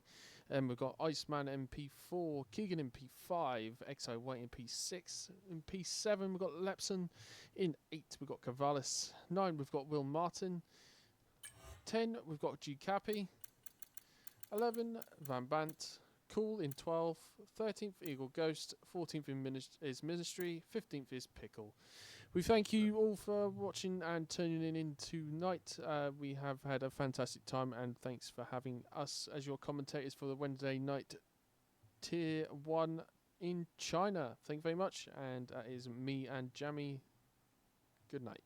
B: Then we've got Iceman in P4, Keegan in P5, Exo White in P6. In P7, we've got Lepson. In 8, we've got Cavalis. 9, we've got Will Martin. 10, we've got G Cappy. 11, Van Bant. Cool in 12. 13th, Eagle Ghost. 14th is Ministry. 15th is Pickle. We thank you all for watching and tuning in tonight. We have had a fantastic time, and thanks for having us as your commentators for the Wednesday night Tier 1 in China. Thank you very much, and that is me and Jammy. Good night.